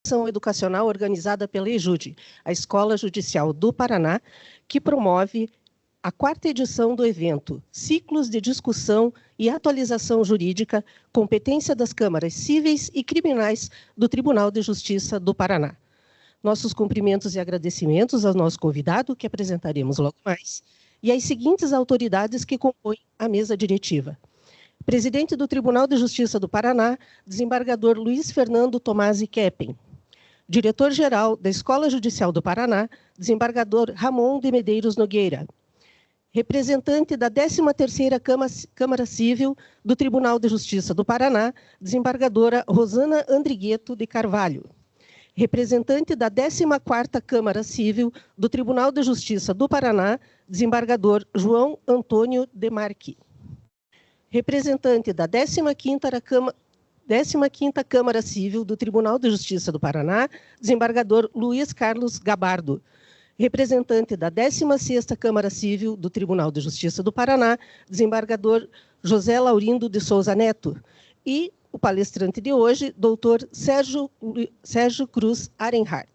ação educacional organizada pela EJUD, a Escola Judicial do Paraná, que promove a 4ª edição do evento Ciclos de Discussão e Atualização Jurídica, Competência das Câmaras Cíveis e Criminais do Tribunal de Justiça do Paraná. Nossos cumprimentos e agradecimentos ao nosso convidado, que apresentaremos logo mais, e às seguintes autoridades que compõem a mesa diretiva. Presidente do Tribunal de Justiça do Paraná, desembargador Luiz Fernando Tomasi Keppen. Diretor-geral da Escola Judicial do Paraná, desembargador Ramon de Medeiros Nogueira. Representante da 13ª Câmara Civil do Tribunal de Justiça do Paraná, desembargadora Rosana Andrigueto de Carvalho. Representante da 14ª Câmara Civil do Tribunal de Justiça do Paraná, desembargador João Antônio Demarque. Representante da 15ª Câmara Civil do Tribunal de Justiça do Paraná, desembargador Luiz Carlos Gabardo. Representante da 16ª Câmara Civil do Tribunal de Justiça do Paraná, desembargador José Laurindo de Souza Neto. E o palestrante de hoje, doutor Sérgio Cruz Arenhardt.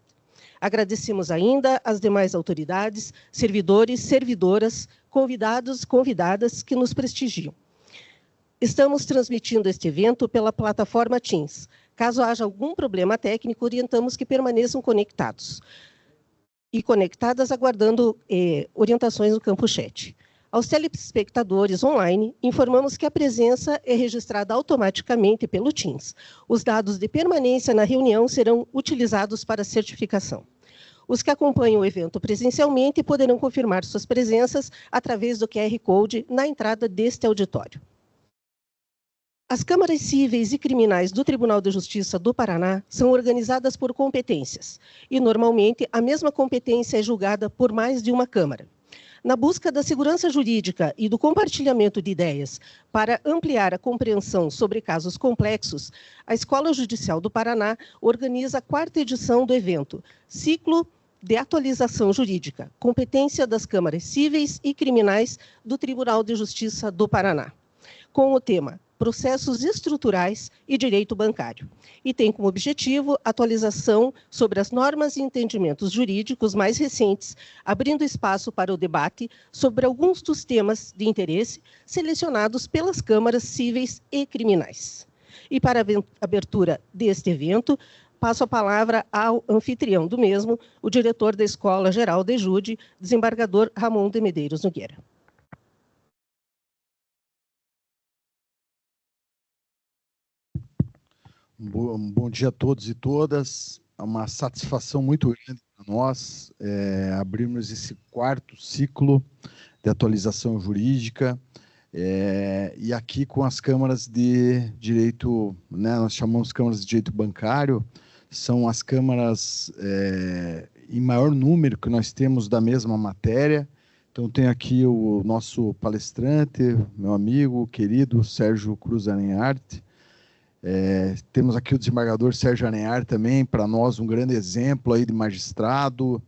Agradecemos ainda às demais autoridades, servidores, servidoras, convidados e convidadas que nos prestigiam. Estamos transmitindo este evento pela plataforma Teams. Caso haja algum problema técnico, orientamos que permaneçam conectados. E conectadas, aguardando orientações no campo chat. Aos telespectadores online, informamos que a presença é registrada automaticamente pelo Teams. Os dados de permanência na reunião serão utilizados para certificação. Os que acompanham o evento presencialmente poderão confirmar suas presenças através do QR Code na entrada deste auditório. As câmaras cíveis e criminais do Tribunal de Justiça do Paraná são organizadas por competências e, normalmente, a mesma competência é julgada por mais de uma câmara. Na busca da segurança jurídica e do compartilhamento de ideias para ampliar a compreensão sobre casos complexos, a Escola Judicial do Paraná organiza a 4ª edição do evento Ciclo de Atualização Jurídica, Competência das Câmaras Cíveis e Criminais do Tribunal de Justiça do Paraná, com o tema Processos Estruturais e Direito Bancário, e tem como objetivo atualização sobre as normas e entendimentos jurídicos mais recentes, abrindo espaço para o debate sobre alguns dos temas de interesse selecionados pelas câmaras cíveis e criminais. E para a abertura deste evento, passo a palavra ao anfitrião do mesmo, o diretor da Escola Geral da EJUD, desembargador Ramon de Medeiros Nogueira. Bom dia a todos e todas. É uma satisfação muito grande para nós abrirmos esse 4º ciclo de atualização jurídica e aqui com as câmaras de direito, né, nós chamamos câmaras de direito bancário, são as câmaras em maior número que nós temos da mesma matéria. Então, tem aqui o nosso palestrante, meu amigo querido Sérgio Cruz Arenhardt. Temos aqui o desembargador Sérgio Arenhardt também, para nós um grande exemplo aí de magistrado,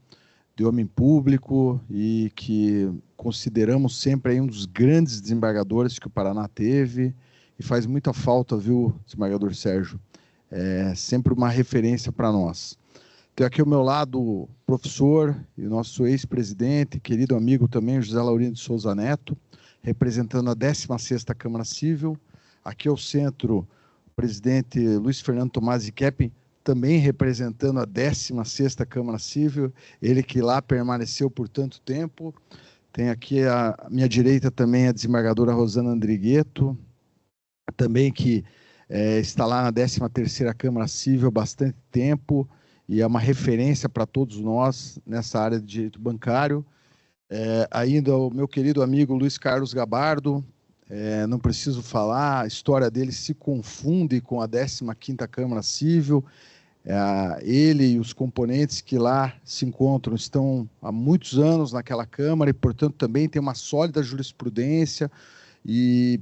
de homem público, e que consideramos sempre aí um dos grandes desembargadores que o Paraná teve, e faz muita falta, viu, desembargador Sérgio? Sempre uma referência para nós. Tenho aqui ao meu lado o professor e o nosso ex-presidente, querido amigo também, José Laurindo de Souza Neto, representando a 16ª Câmara Civil. Aqui ao centro, presidente Luiz Fernando Tomasi Keppen, também representando a 16ª Câmara Civil, ele que lá permaneceu por tanto tempo. Tem aqui à minha direita também a desembargadora Rosana Andrigueto, também que está lá na 13ª Câmara Civil há bastante tempo e é uma referência para todos nós nessa área de direito bancário. Ainda o meu querido amigo Luiz Carlos Gabardo, não preciso falar, a história dele se confunde com a 15ª Câmara Civil. Ele e os componentes que lá se encontram estão há muitos anos naquela Câmara e, portanto, também tem uma sólida jurisprudência e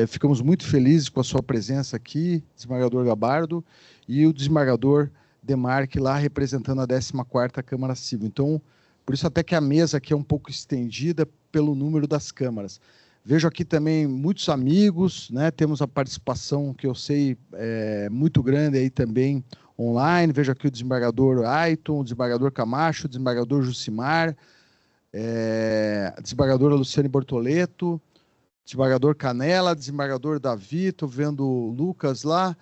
ficamos muito felizes com a sua presença aqui, desembargador Gabardo, e o desembargador Demarque lá representando a 14ª Câmara Civil. Então, por isso até que a mesa aqui é um pouco estendida pelo número das câmaras. Vejo aqui também muitos amigos, né? Temos a participação, que eu sei, muito grande aí também, online. Vejo aqui o desembargador Aiton, o desembargador Camacho, o desembargador Jucimar, a desembargadora Luciane Bortoleto, desembargador Canela, desembargador Davi, estou vendo o Lucas lá,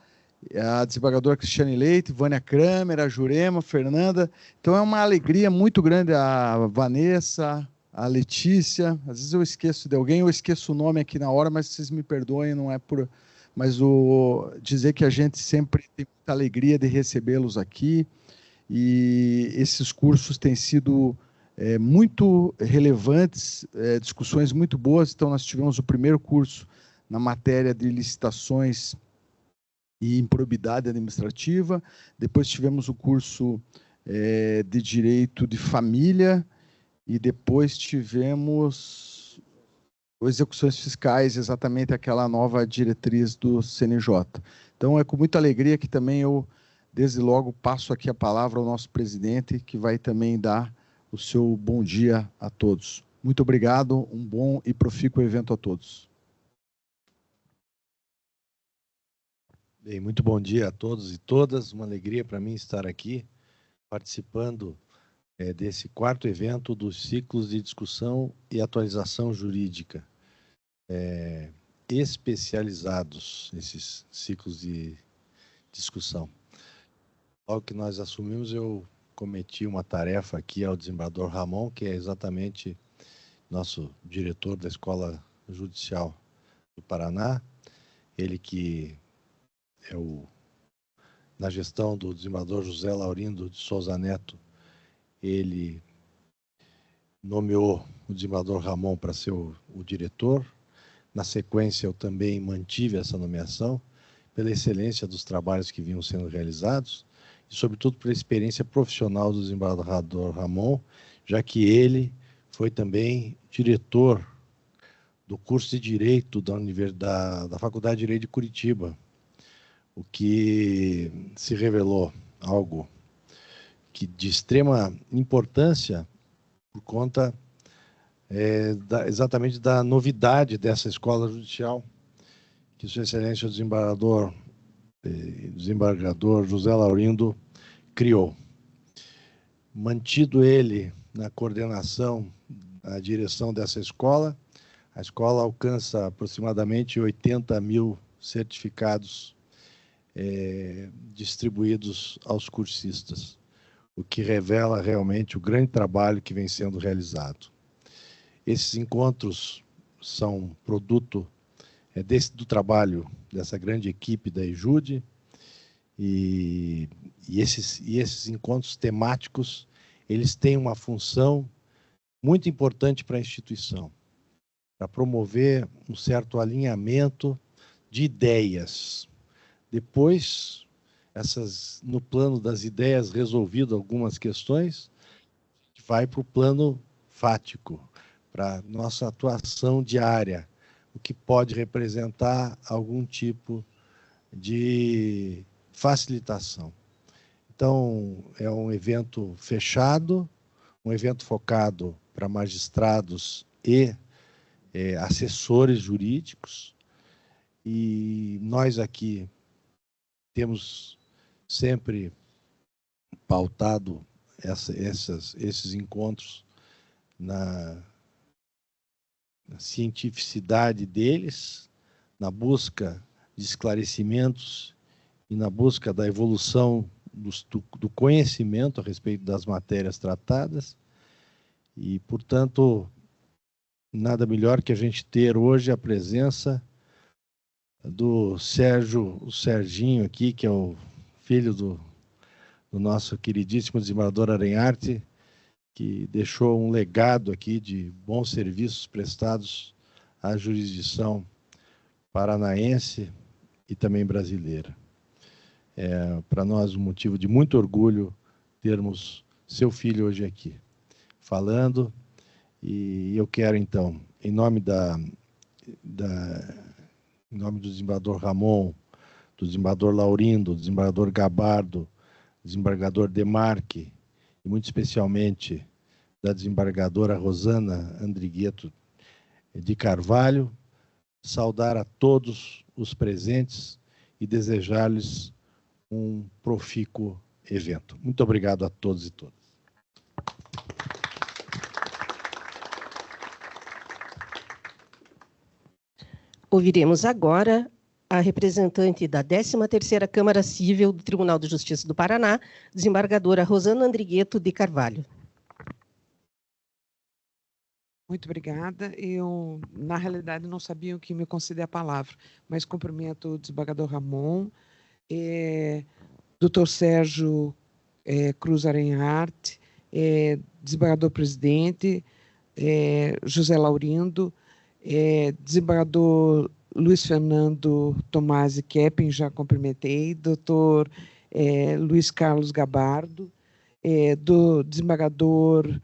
a desembargadora Cristiane Leite, Vânia Kramer, a Jurema, Fernanda. Então é uma alegria muito grande, a Vanessa, a Letícia. Às vezes eu esqueço de alguém, eu esqueço o nome aqui na hora, mas vocês me perdoem, não é por... Mas dizer que a gente sempre tem muita alegria de recebê-los aqui, e esses cursos têm sido muito relevantes, discussões muito boas. Então, nós tivemos o primeiro curso na matéria de licitações e improbidade administrativa, depois tivemos o curso de Direito de Família, e depois tivemos execuções fiscais, exatamente aquela nova diretriz do CNJ. Então, é com muita alegria que também eu, desde logo, passo aqui a palavra ao nosso presidente, que vai também dar o seu bom dia a todos. Muito obrigado, um bom e profícuo evento a todos. Bem, muito bom dia a todos e todas. Uma alegria para mim estar aqui participando desse quarto evento dos ciclos de discussão e atualização jurídica. Especializados, esses ciclos de discussão. Logo que nós assumimos, eu cometi uma tarefa aqui ao desembargador Ramon, que é exatamente nosso diretor da Escola Judicial do Paraná, ele que é na gestão do desembargador José Laurindo de Souza Neto, ele nomeou o desembargador Ramon para ser o diretor. Na sequência, eu também mantive essa nomeação pela excelência dos trabalhos que vinham sendo realizados e, sobretudo, pela experiência profissional do desembargador Ramon, já que ele foi também diretor do curso de Direito da Faculdade de Direito de Curitiba, o que se revelou algo de extrema importância por conta exatamente da novidade dessa escola judicial, que Sua Excelência o desembargador José Laurindo criou. Mantido ele na coordenação, na direção dessa escola, a escola alcança aproximadamente 80 mil certificados distribuídos aos cursistas, o que revela realmente o grande trabalho que vem sendo realizado. Esses encontros são produto do trabalho dessa grande equipe da EJUDE, e esses encontros temáticos, eles têm uma função muito importante para a instituição, para promover um certo alinhamento de ideias. Depois, no plano das ideias, resolvido algumas questões, a gente vai para o plano fático, para nossa atuação diária, o que pode representar algum tipo de facilitação. Então, é um evento fechado, um evento focado para magistrados e assessores jurídicos, e nós aqui temos sempre pautado esses encontros na cientificidade deles, na busca de esclarecimentos e na busca da evolução do conhecimento a respeito das matérias tratadas. E, portanto, nada melhor que a gente ter hoje a presença do o Serginho aqui, que é o filho do nosso queridíssimo desembargador Arenharte, que deixou um legado aqui de bons serviços prestados à jurisdição paranaense e também brasileira. É para nós um motivo de muito orgulho termos seu filho hoje aqui falando, e eu quero, então, em nome em nome do desembargador Ramon, do desembargador Laurindo, do desembargador Gabardo, do desembargador Demarque, e muito especialmente da desembargadora Rosana Andrigueto de Carvalho, saudar a todos os presentes e desejar-lhes um profícuo evento. Muito obrigado a todos e todas. Ouviremos agora a representante da 13ª Câmara Cível do Tribunal de Justiça do Paraná, desembargadora Rosana Andrigueto de Carvalho. Muito obrigada. Eu, na realidade, não sabia o que me conceder a palavra, mas cumprimento o desembargador Ramon, Dr. Sérgio Cruz Arenhart, desembargador-presidente, José Laurindo, desembargador Luiz Fernando Tomasi Keppen, já cumprimentei, doutor Luiz Carlos Gabardo, do desembargador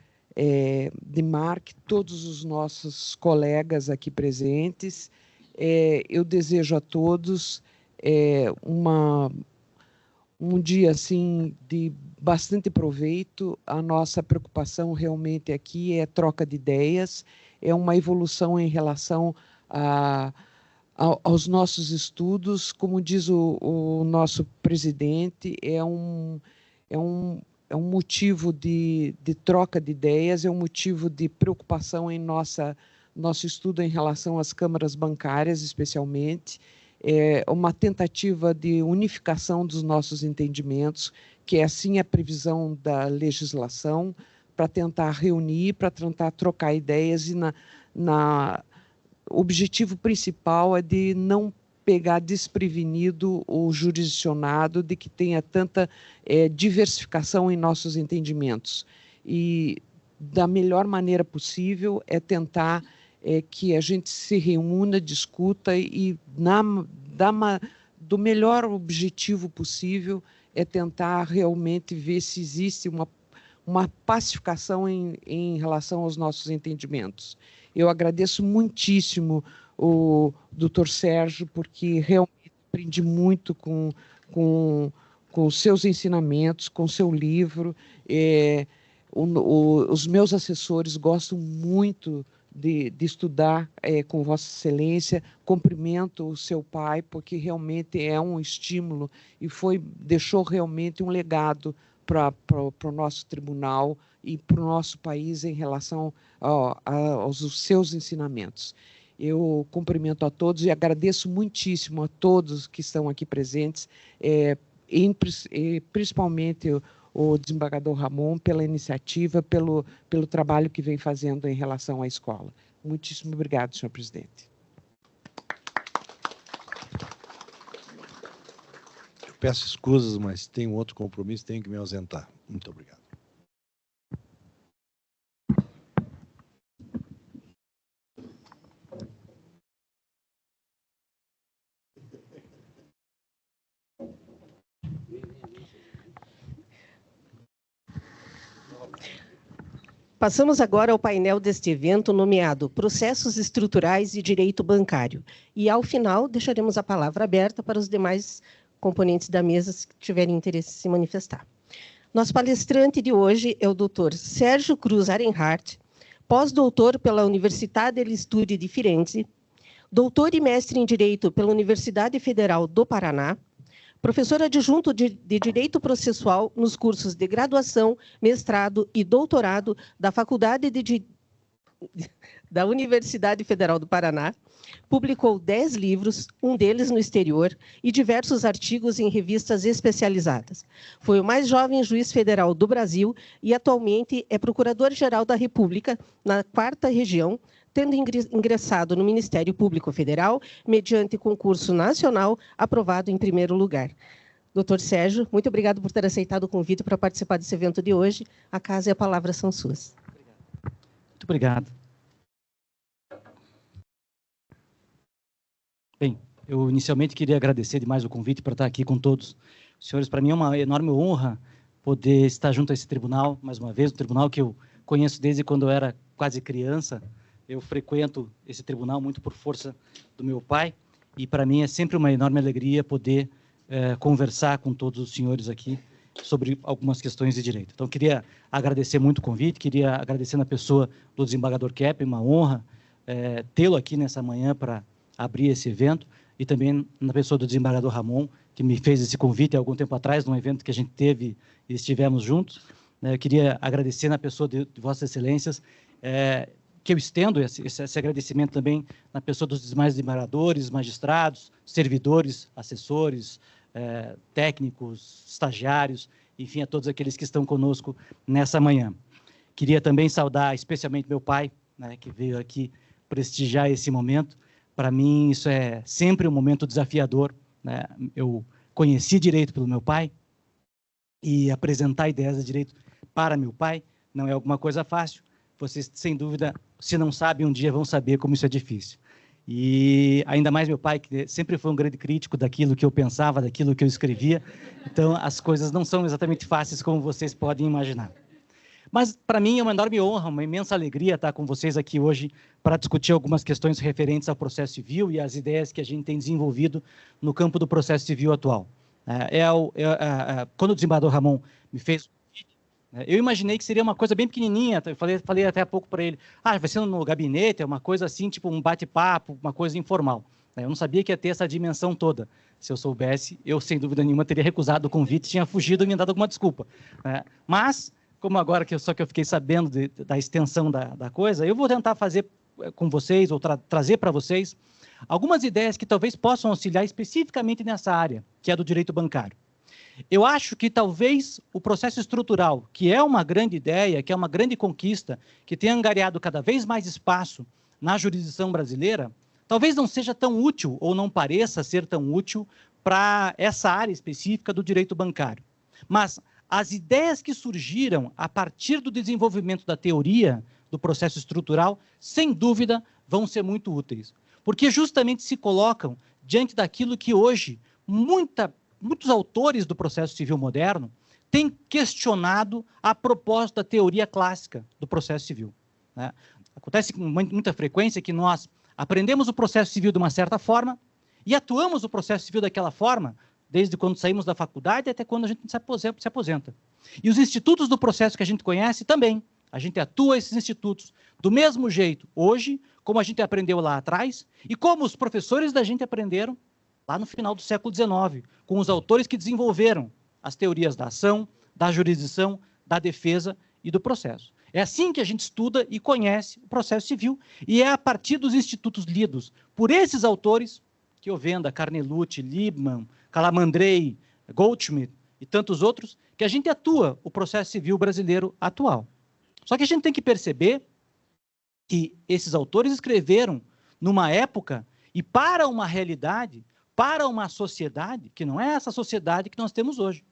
Demarque, todos os nossos colegas aqui presentes. Eu desejo a todos um dia assim de bastante proveito. A nossa preocupação realmente aqui é troca de ideias, é uma evolução em relação aos nossos estudos. Como diz o nosso presidente, é um motivo de troca de ideias, é um motivo de preocupação em nosso estudo em relação às câmaras bancárias, especialmente. É uma tentativa de unificação dos nossos entendimentos, que é assim a previsão da legislação, para tentar reunir, para tentar trocar ideias, e o objetivo principal é de não pegar desprevenido o jurisdicionado, de que tenha tanta diversificação em nossos entendimentos. E da melhor maneira possível é tentar que a gente se reúna, discuta e do melhor objetivo possível é tentar realmente ver se existe uma pacificação em relação aos nossos entendimentos. Eu agradeço muitíssimo o doutor Sérgio, porque realmente aprendi muito com os seus ensinamentos, com o seu livro. Os meus assessores gostam muito de estudar com Vossa Excelência. Cumprimento o seu pai, porque realmente é um estímulo e deixou realmente um legado para o nosso tribunal e para o nosso país em relação aos seus ensinamentos. Eu cumprimento a todos e agradeço muitíssimo a todos que estão aqui presentes, principalmente o desembargador Ramon, pela iniciativa, pelo trabalho que vem fazendo em relação à escola. Muitíssimo obrigado, senhor presidente. Eu peço escusas, mas tenho outro compromisso, tenho que me ausentar. Muito obrigado. Passamos agora ao painel deste evento nomeado Processos Estruturais e Direito Bancário. E, ao final, deixaremos a palavra aberta para os demais componentes da mesa que tiverem interesse em se manifestar. Nosso palestrante de hoje é o Dr. Sérgio Cruz Arenhart, pós-doutor pela Università degli Studi di Firenze, doutor e mestre em Direito pela Universidade Federal do Paraná, professor adjunto de Direito Processual nos cursos de graduação, mestrado e doutorado da Faculdade da Universidade Federal do Paraná, publicou 10 livros, um deles no exterior, e diversos artigos em revistas especializadas. Foi o mais jovem juiz federal do Brasil e atualmente é procurador-geral da República na 4ª Região, tendo ingressado no Ministério Público Federal, mediante concurso nacional, aprovado em primeiro lugar. Doutor Sérgio, muito obrigado por ter aceitado o convite para participar desse evento de hoje. A casa e a palavra são suas. Muito obrigado. Bem, eu inicialmente queria agradecer demais o convite para estar aqui com todos os senhores. Para mim é uma enorme honra poder estar junto a esse tribunal, mais uma vez, um tribunal que eu conheço desde quando eu era quase criança. Eu frequento esse tribunal muito por força do meu pai, e para mim é sempre uma enorme alegria poder conversar com todos os senhores aqui sobre algumas questões de direito. Então, queria agradecer muito o convite, queria agradecer na pessoa do desembargador Keppen, uma honra tê-lo aqui nessa manhã para abrir esse evento, e também na pessoa do desembargador Ramon, que me fez esse convite há algum tempo atrás, num evento que a gente teve e estivemos juntos. Eu queria agradecer na pessoa de Vossas Excelências, que eu estendo esse agradecimento também na pessoa dos demais desembargadores, magistrados, servidores, assessores, técnicos, estagiários, enfim, a todos aqueles que estão conosco nessa manhã. Queria também saudar especialmente meu pai, né, que veio aqui prestigiar esse momento. Para mim, isso é sempre um momento desafiador, né? Eu conheci direito pelo meu pai, e apresentar ideias de direito para meu pai não é alguma coisa fácil. Vocês, sem dúvida, se não sabem, um dia vão saber como isso é difícil. E ainda mais meu pai, que sempre foi um grande crítico daquilo que eu pensava, daquilo que eu escrevia. Então, as coisas não são exatamente fáceis como vocês podem imaginar. Mas, para mim, é uma enorme honra, uma imensa alegria estar com vocês aqui hoje para discutir algumas questões referentes ao processo civil e às ideias que a gente tem desenvolvido no campo do processo civil atual. Quando o desembargador Ramon me fez, eu imaginei que seria uma coisa bem pequenininha. Eu falei até há pouco para ele, vai ser no gabinete, é uma coisa assim, tipo um bate-papo, uma coisa informal. Eu não sabia que ia ter essa dimensão toda. Se eu soubesse, eu, sem dúvida nenhuma, teria recusado o convite, tinha fugido e me dado alguma desculpa. Mas, como agora que eu fiquei sabendo da extensão da coisa, eu vou tentar fazer com vocês, ou trazer para vocês, algumas ideias que talvez possam auxiliar especificamente nessa área, que é do direito bancário. Eu acho que talvez o processo estrutural, que é uma grande ideia, que é uma grande conquista, que tem angariado cada vez mais espaço na jurisdição brasileira, talvez não seja tão útil, ou não pareça ser tão útil, para essa área específica do direito bancário. Mas as ideias que surgiram a partir do desenvolvimento da teoria do processo estrutural, sem dúvida, vão ser muito úteis. Porque justamente se colocam diante daquilo que hoje muitos autores do processo civil moderno têm questionado a propósito da teoria clássica do processo civil. Acontece com muita frequência que nós aprendemos o processo civil de uma certa forma e atuamos o processo civil daquela forma, desde quando saímos da faculdade até quando a gente se aposenta. E os institutos do processo que a gente conhece também. A gente atua esses institutos do mesmo jeito hoje, como a gente aprendeu lá atrás, e como os professores da gente aprenderam lá no final do século XIX, com os autores que desenvolveram as teorias da ação, da jurisdição, da defesa e do processo. É assim que a gente estuda e conhece o processo civil, e é a partir dos institutos lidos por esses autores, que Ovenda, Carnelucci, Liebman, Calamandrei, Goldschmidt e tantos outros, que a gente atua o processo civil brasileiro atual. Só que a gente tem que perceber que esses autores escreveram numa época e para uma realidade, para uma sociedade, que não é essa sociedade que nós temos hoje.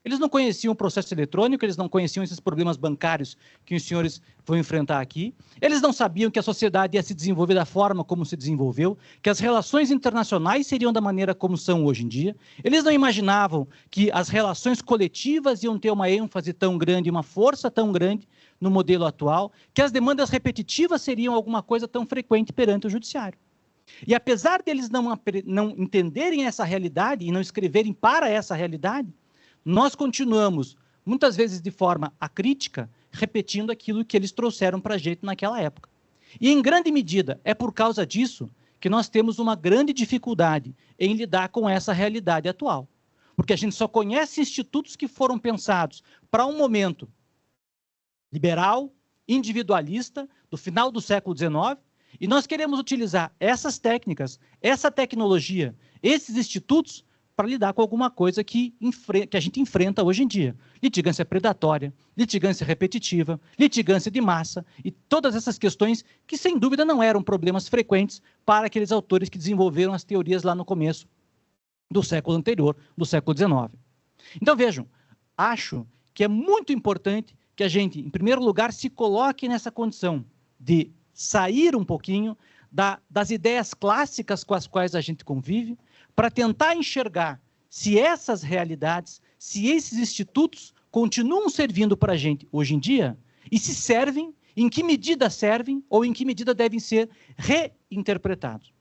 Eles não conheciam o processo eletrônico, eles não conheciam esses problemas bancários que os senhores vão enfrentar aqui, eles não sabiam que a sociedade ia se desenvolver da forma como se desenvolveu, que as relações internacionais seriam da maneira como são hoje em dia, eles não imaginavam que as relações coletivas iam ter uma ênfase tão grande, uma força tão grande no modelo atual, que as demandas repetitivas seriam alguma coisa tão frequente perante o judiciário. E apesar deles não entenderem essa realidade e não escreverem para essa realidade, nós continuamos, muitas vezes de forma acrítica, repetindo aquilo que eles trouxeram para a gente naquela época. E, em grande medida, é por causa disso que nós temos uma grande dificuldade em lidar com essa realidade atual. Porque a gente só conhece institutos que foram pensados para um momento liberal, individualista, do final do século XIX, e nós queremos utilizar essas técnicas, essa tecnologia, esses institutos, para lidar com alguma coisa que a gente enfrenta hoje em dia. Litigância predatória, litigância repetitiva, litigância de massa e todas essas questões que, sem dúvida, não eram problemas frequentes para aqueles autores que desenvolveram as teorias lá no começo do século anterior, do século XIX. Então, vejam, acho que é muito importante que a gente, em primeiro lugar, se coloque nessa condição de sair um pouquinho das ideias clássicas com as quais a gente convive, para tentar enxergar se essas realidades, se esses institutos continuam servindo para a gente hoje em dia, e se servem, em que medida servem, ou em que medida devem ser reinterpretados.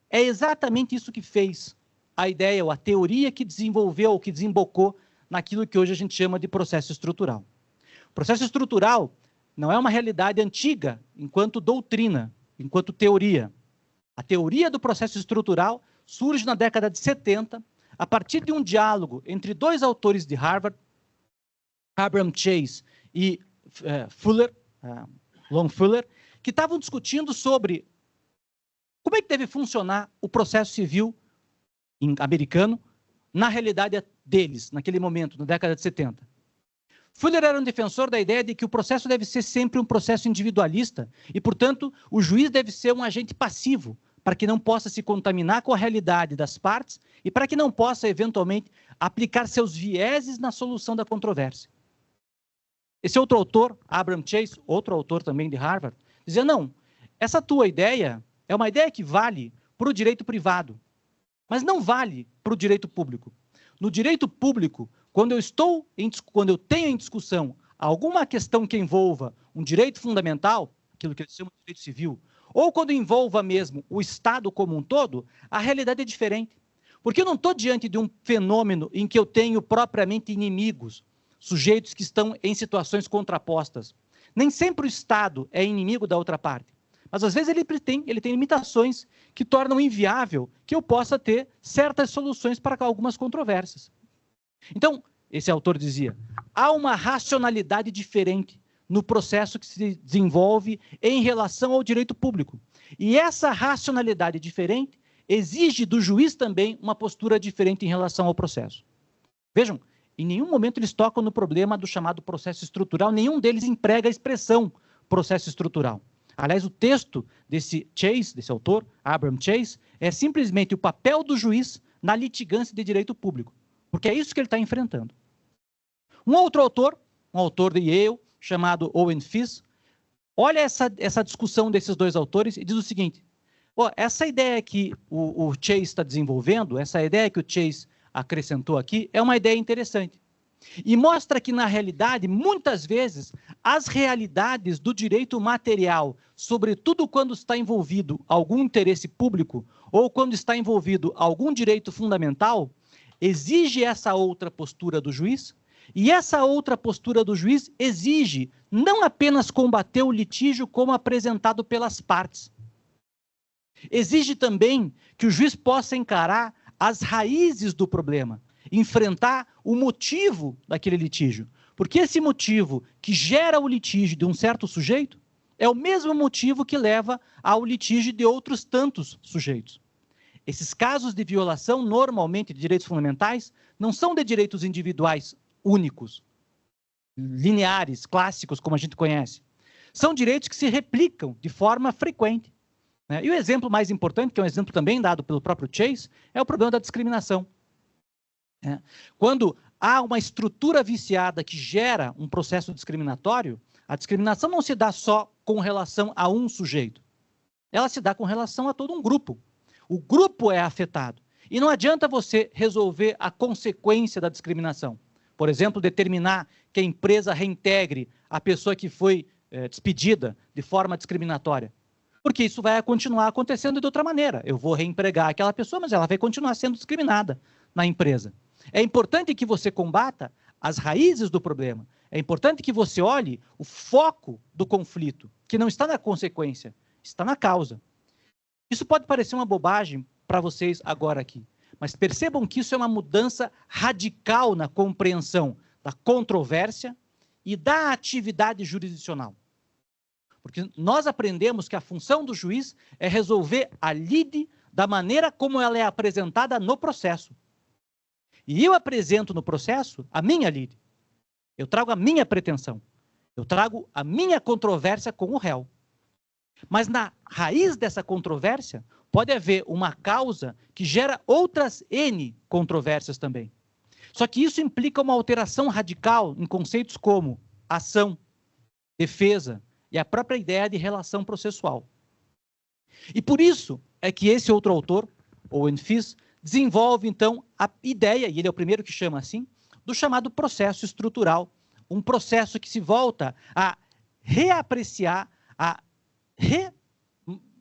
É exatamente isso que fez a ideia, ou a teoria que desenvolveu, ou que desembocou naquilo que hoje a gente chama de processo estrutural. O processo estrutural não é uma realidade antiga, enquanto doutrina, enquanto teoria. A teoria do processo estrutural surge na década de 70, a partir de um diálogo entre dois autores de Harvard, Abram Chase e Lon Fuller, que estavam discutindo sobre como é que deve funcionar o processo civil americano na realidade deles, naquele momento, na década de 70. Fuller era um defensor da ideia de que o processo deve ser sempre um processo individualista e, portanto, o juiz deve ser um agente passivo, para que não possa se contaminar com a realidade das partes e para que não possa, eventualmente, aplicar seus vieses na solução da controvérsia. Esse outro autor, Abram Chase, outro autor também de Harvard, dizia, não, essa tua ideia é uma ideia que vale para o direito privado, mas não vale para o direito público. No direito público, quando eu tenho em discussão alguma questão que envolva um direito fundamental, aquilo que eles chamam de direito civil, ou quando envolva mesmo o Estado como um todo, a realidade é diferente. Porque eu não estou diante de um fenômeno em que eu tenho propriamente inimigos, sujeitos que estão em situações contrapostas. Nem sempre o Estado é inimigo da outra parte. Mas, às vezes, ele tem limitações que tornam inviável que eu possa ter certas soluções para algumas controvérsias. Então, esse autor dizia, há uma racionalidade diferente no processo que se desenvolve em relação ao direito público. E essa racionalidade diferente exige do juiz também uma postura diferente em relação ao processo. Vejam, em nenhum momento eles tocam no problema do chamado processo estrutural, nenhum deles emprega a expressão processo estrutural. Aliás, o texto desse autor, Abram Chase, é simplesmente o papel do juiz na litigância de direito público, porque é isso que ele está enfrentando. Um outro autor, um autor de Yale, chamado Owen Fiss, olha essa discussão desses dois autores e diz o seguinte, essa ideia que o Chase está desenvolvendo, essa ideia que o Chase acrescentou aqui, é uma ideia interessante. E mostra que, na realidade, muitas vezes, as realidades do direito material, sobretudo quando está envolvido algum interesse público ou quando está envolvido algum direito fundamental, exige essa outra postura do juiz, e essa outra postura do juiz exige não apenas combater o litígio como apresentado pelas partes. Exige também que o juiz possa encarar as raízes do problema, enfrentar o motivo daquele litígio. Porque esse motivo que gera o litígio de um certo sujeito é o mesmo motivo que leva ao litígio de outros tantos sujeitos. Esses casos de violação, normalmente, de direitos fundamentais, não são de direitos individuais únicos, lineares, clássicos, como a gente conhece. São direitos que se replicam de forma frequente. Né? E o exemplo mais importante, que é um exemplo também dado pelo próprio Chase, é o problema da discriminação. Quando há uma estrutura viciada que gera um processo discriminatório, a discriminação não se dá só com relação a um sujeito. Ela se dá com relação a todo um grupo. O grupo é afetado. E não adianta você resolver a consequência da discriminação. Por exemplo, determinar que a empresa reintegre a pessoa que foi despedida de forma discriminatória. Porque isso vai continuar acontecendo de outra maneira. Eu vou reempregar aquela pessoa, mas ela vai continuar sendo discriminada na empresa. É importante que você combata as raízes do problema. É importante que você olhe o foco do conflito, que não está na consequência, está na causa. Isso pode parecer uma bobagem para vocês agora aqui, mas percebam que isso é uma mudança radical na compreensão da controvérsia e da atividade jurisdicional. Porque nós aprendemos que a função do juiz é resolver a lide da maneira como ela é apresentada no processo. E eu apresento no processo a minha lide. Eu trago a minha pretensão. Eu trago a minha controvérsia com o réu. Mas na raiz dessa controvérsia pode haver uma causa que gera outras N controvérsias também. Só que isso implica uma alteração radical em conceitos como ação, defesa e a própria ideia de relação processual. E por isso é que esse outro autor, Owen Fiss, desenvolve, então, a ideia, e ele é o primeiro que chama assim, do chamado processo estrutural. Um processo que se volta a reapreciar, a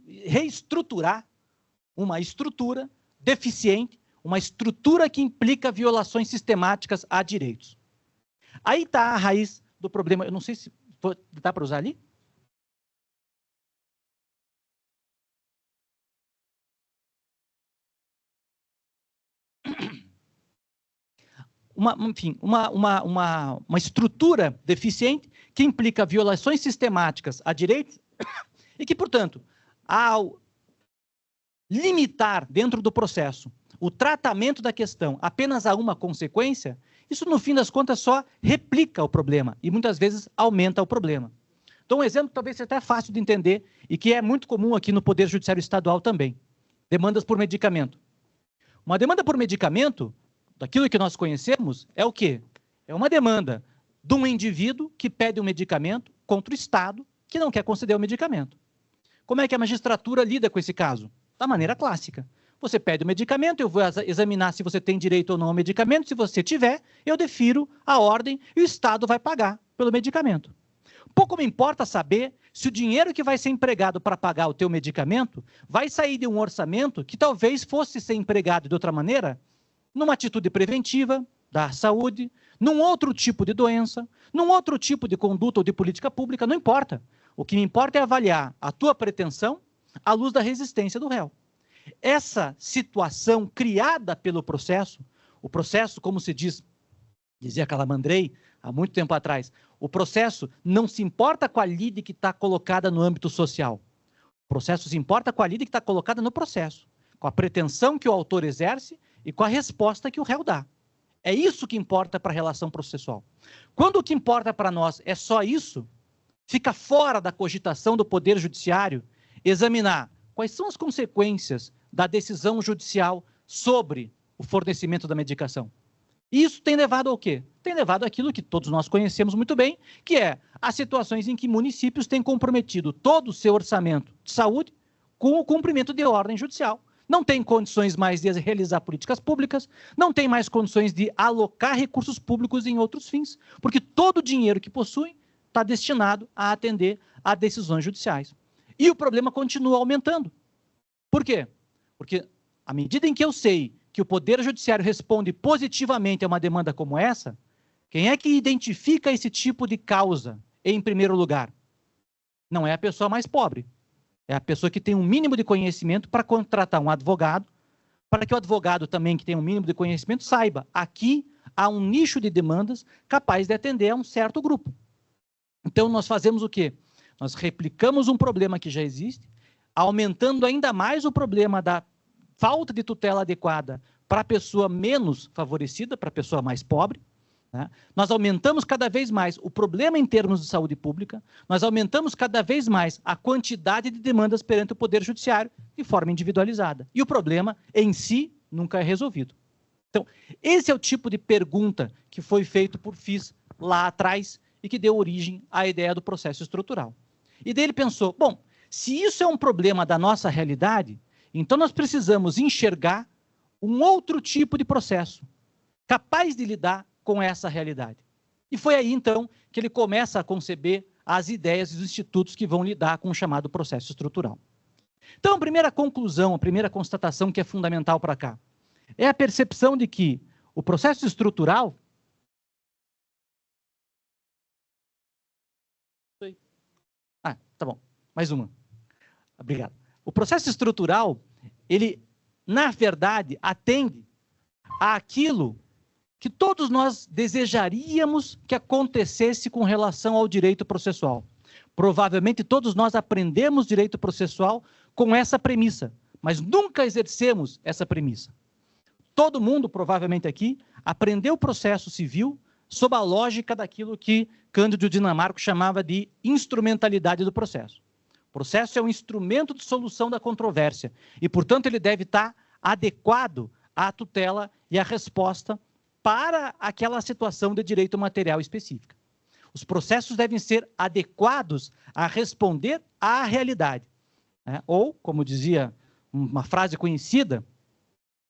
reestruturar uma estrutura deficiente, uma estrutura que implica violações sistemáticas a direitos. Aí está a raiz do problema. Eu não sei se dá para usar ali. uma estrutura deficiente que implica violações sistemáticas a direitos e que, portanto, ao limitar dentro do processo o tratamento da questão apenas a uma consequência, isso, no fim das contas, só replica o problema e, muitas vezes, aumenta o problema. Então, um exemplo talvez seja até fácil de entender e que é muito comum aqui no Poder Judiciário Estadual também. Demandas por medicamento. Uma demanda por medicamento, daquilo que nós conhecemos, é o quê? É uma demanda de um indivíduo que pede um medicamento contra o Estado que não quer conceder o medicamento. Como é que a magistratura lida com esse caso? Da maneira clássica. Você pede o medicamento, eu vou examinar se você tem direito ou não ao medicamento. Se você tiver, eu defiro a ordem e o Estado vai pagar pelo medicamento. Pouco me importa saber se o dinheiro que vai ser empregado para pagar o teu medicamento vai sair de um orçamento que talvez fosse ser empregado de outra maneira, numa atitude preventiva da saúde, num outro tipo de doença, num outro tipo de conduta ou de política pública, não importa. O que me importa é avaliar a tua pretensão à luz da resistência do réu. Essa situação criada pelo processo, o processo, como se diz, dizia Calamandrei há muito tempo atrás, o processo não se importa com a lide que está colocada no âmbito social. O processo se importa com a lide que está colocada no processo, com a pretensão que o autor exerce e com a resposta que o réu dá. É isso que importa para a relação processual. Quando o que importa para nós é só isso, fica fora da cogitação do Poder Judiciário examinar quais são as consequências da decisão judicial sobre o fornecimento da medicação. E isso tem levado ao quê? Tem levado àquilo que todos nós conhecemos muito bem, que é as situações em que municípios têm comprometido todo o seu orçamento de saúde com o cumprimento de ordem judicial. Não tem condições mais de realizar políticas públicas, não tem mais condições de alocar recursos públicos em outros fins, porque todo o dinheiro que possuem está destinado a atender a decisões judiciais. E o problema continua aumentando. Por quê? Porque, à medida em que eu sei que o Poder Judiciário responde positivamente a uma demanda como essa, quem é que identifica esse tipo de causa em primeiro lugar? Não é a pessoa mais pobre. É a pessoa que tem um mínimo de conhecimento para contratar um advogado, para que o advogado também, que tem um mínimo de conhecimento, saiba, aqui há um nicho de demandas capaz de atender a um certo grupo. Então, nós fazemos o quê? Nós replicamos um problema que já existe, aumentando ainda mais o problema da falta de tutela adequada para a pessoa menos favorecida, para a pessoa mais pobre. Né? Nós aumentamos cada vez mais o problema em termos de saúde pública, nós aumentamos cada vez mais a quantidade de demandas perante o Poder Judiciário de forma individualizada. E o problema em si nunca é resolvido. Então, esse é o tipo de pergunta que foi feito por FIS lá atrás e que deu origem à ideia do processo estrutural. E daí ele pensou, bom, se isso é um problema da nossa realidade, então nós precisamos enxergar um outro tipo de processo capaz de lidar com essa realidade. E foi aí, então, que ele começa a conceber as ideias e os institutos que vão lidar com o chamado processo estrutural. Então, a primeira conclusão, a primeira constatação que é fundamental para cá, é a percepção de que o processo estrutural... Ah, tá bom. Mais uma. Obrigado. O processo estrutural, ele, na verdade, atende àquilo que todos nós desejaríamos que acontecesse com relação ao direito processual. Provavelmente todos nós aprendemos direito processual com essa premissa, mas nunca exercemos essa premissa. Todo mundo, provavelmente aqui, aprendeu o processo civil sob a lógica daquilo que Cândido Dinamarco chamava de instrumentalidade do processo. O processo é um instrumento de solução da controvérsia e, portanto, ele deve estar adequado à tutela e à resposta para aquela situação de direito material específica. Os processos devem ser adequados a responder à realidade. Né? Ou, como dizia uma frase conhecida,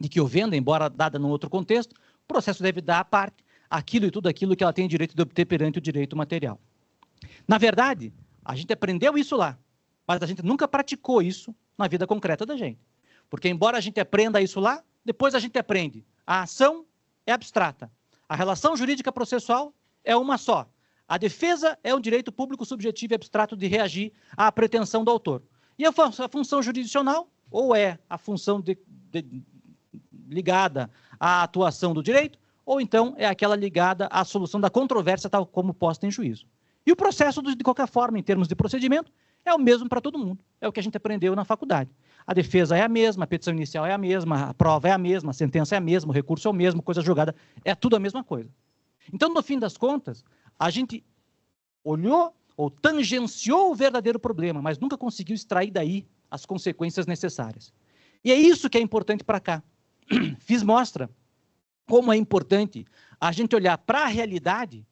de que o venda, embora dada num outro contexto, o processo deve dar à parte aquilo e tudo aquilo que ela tem direito de obter perante o direito material. Na verdade, a gente aprendeu isso lá, mas a gente nunca praticou isso na vida concreta da gente. Porque, embora a gente aprenda isso lá, depois a gente aprende. A ação é abstrata. A relação jurídica processual é uma só. A defesa é um direito público subjetivo e abstrato de reagir à pretensão do autor. E a função jurisdicional, ou é a função ligada à atuação do direito, ou então é aquela ligada à solução da controvérsia tal como posta em juízo. E o processo, de qualquer forma, em termos de procedimento, é o mesmo para todo mundo. É o que a gente aprendeu na faculdade. A defesa é a mesma, a petição inicial é a mesma, a prova é a mesma, a sentença é a mesma, o recurso é o mesmo, coisa julgada, é tudo a mesma coisa. Então, no fim das contas, a gente olhou ou tangenciou o verdadeiro problema, mas nunca conseguiu extrair daí as consequências necessárias. E é isso que é importante para cá. FIS mostra como é importante a gente olhar para a realidade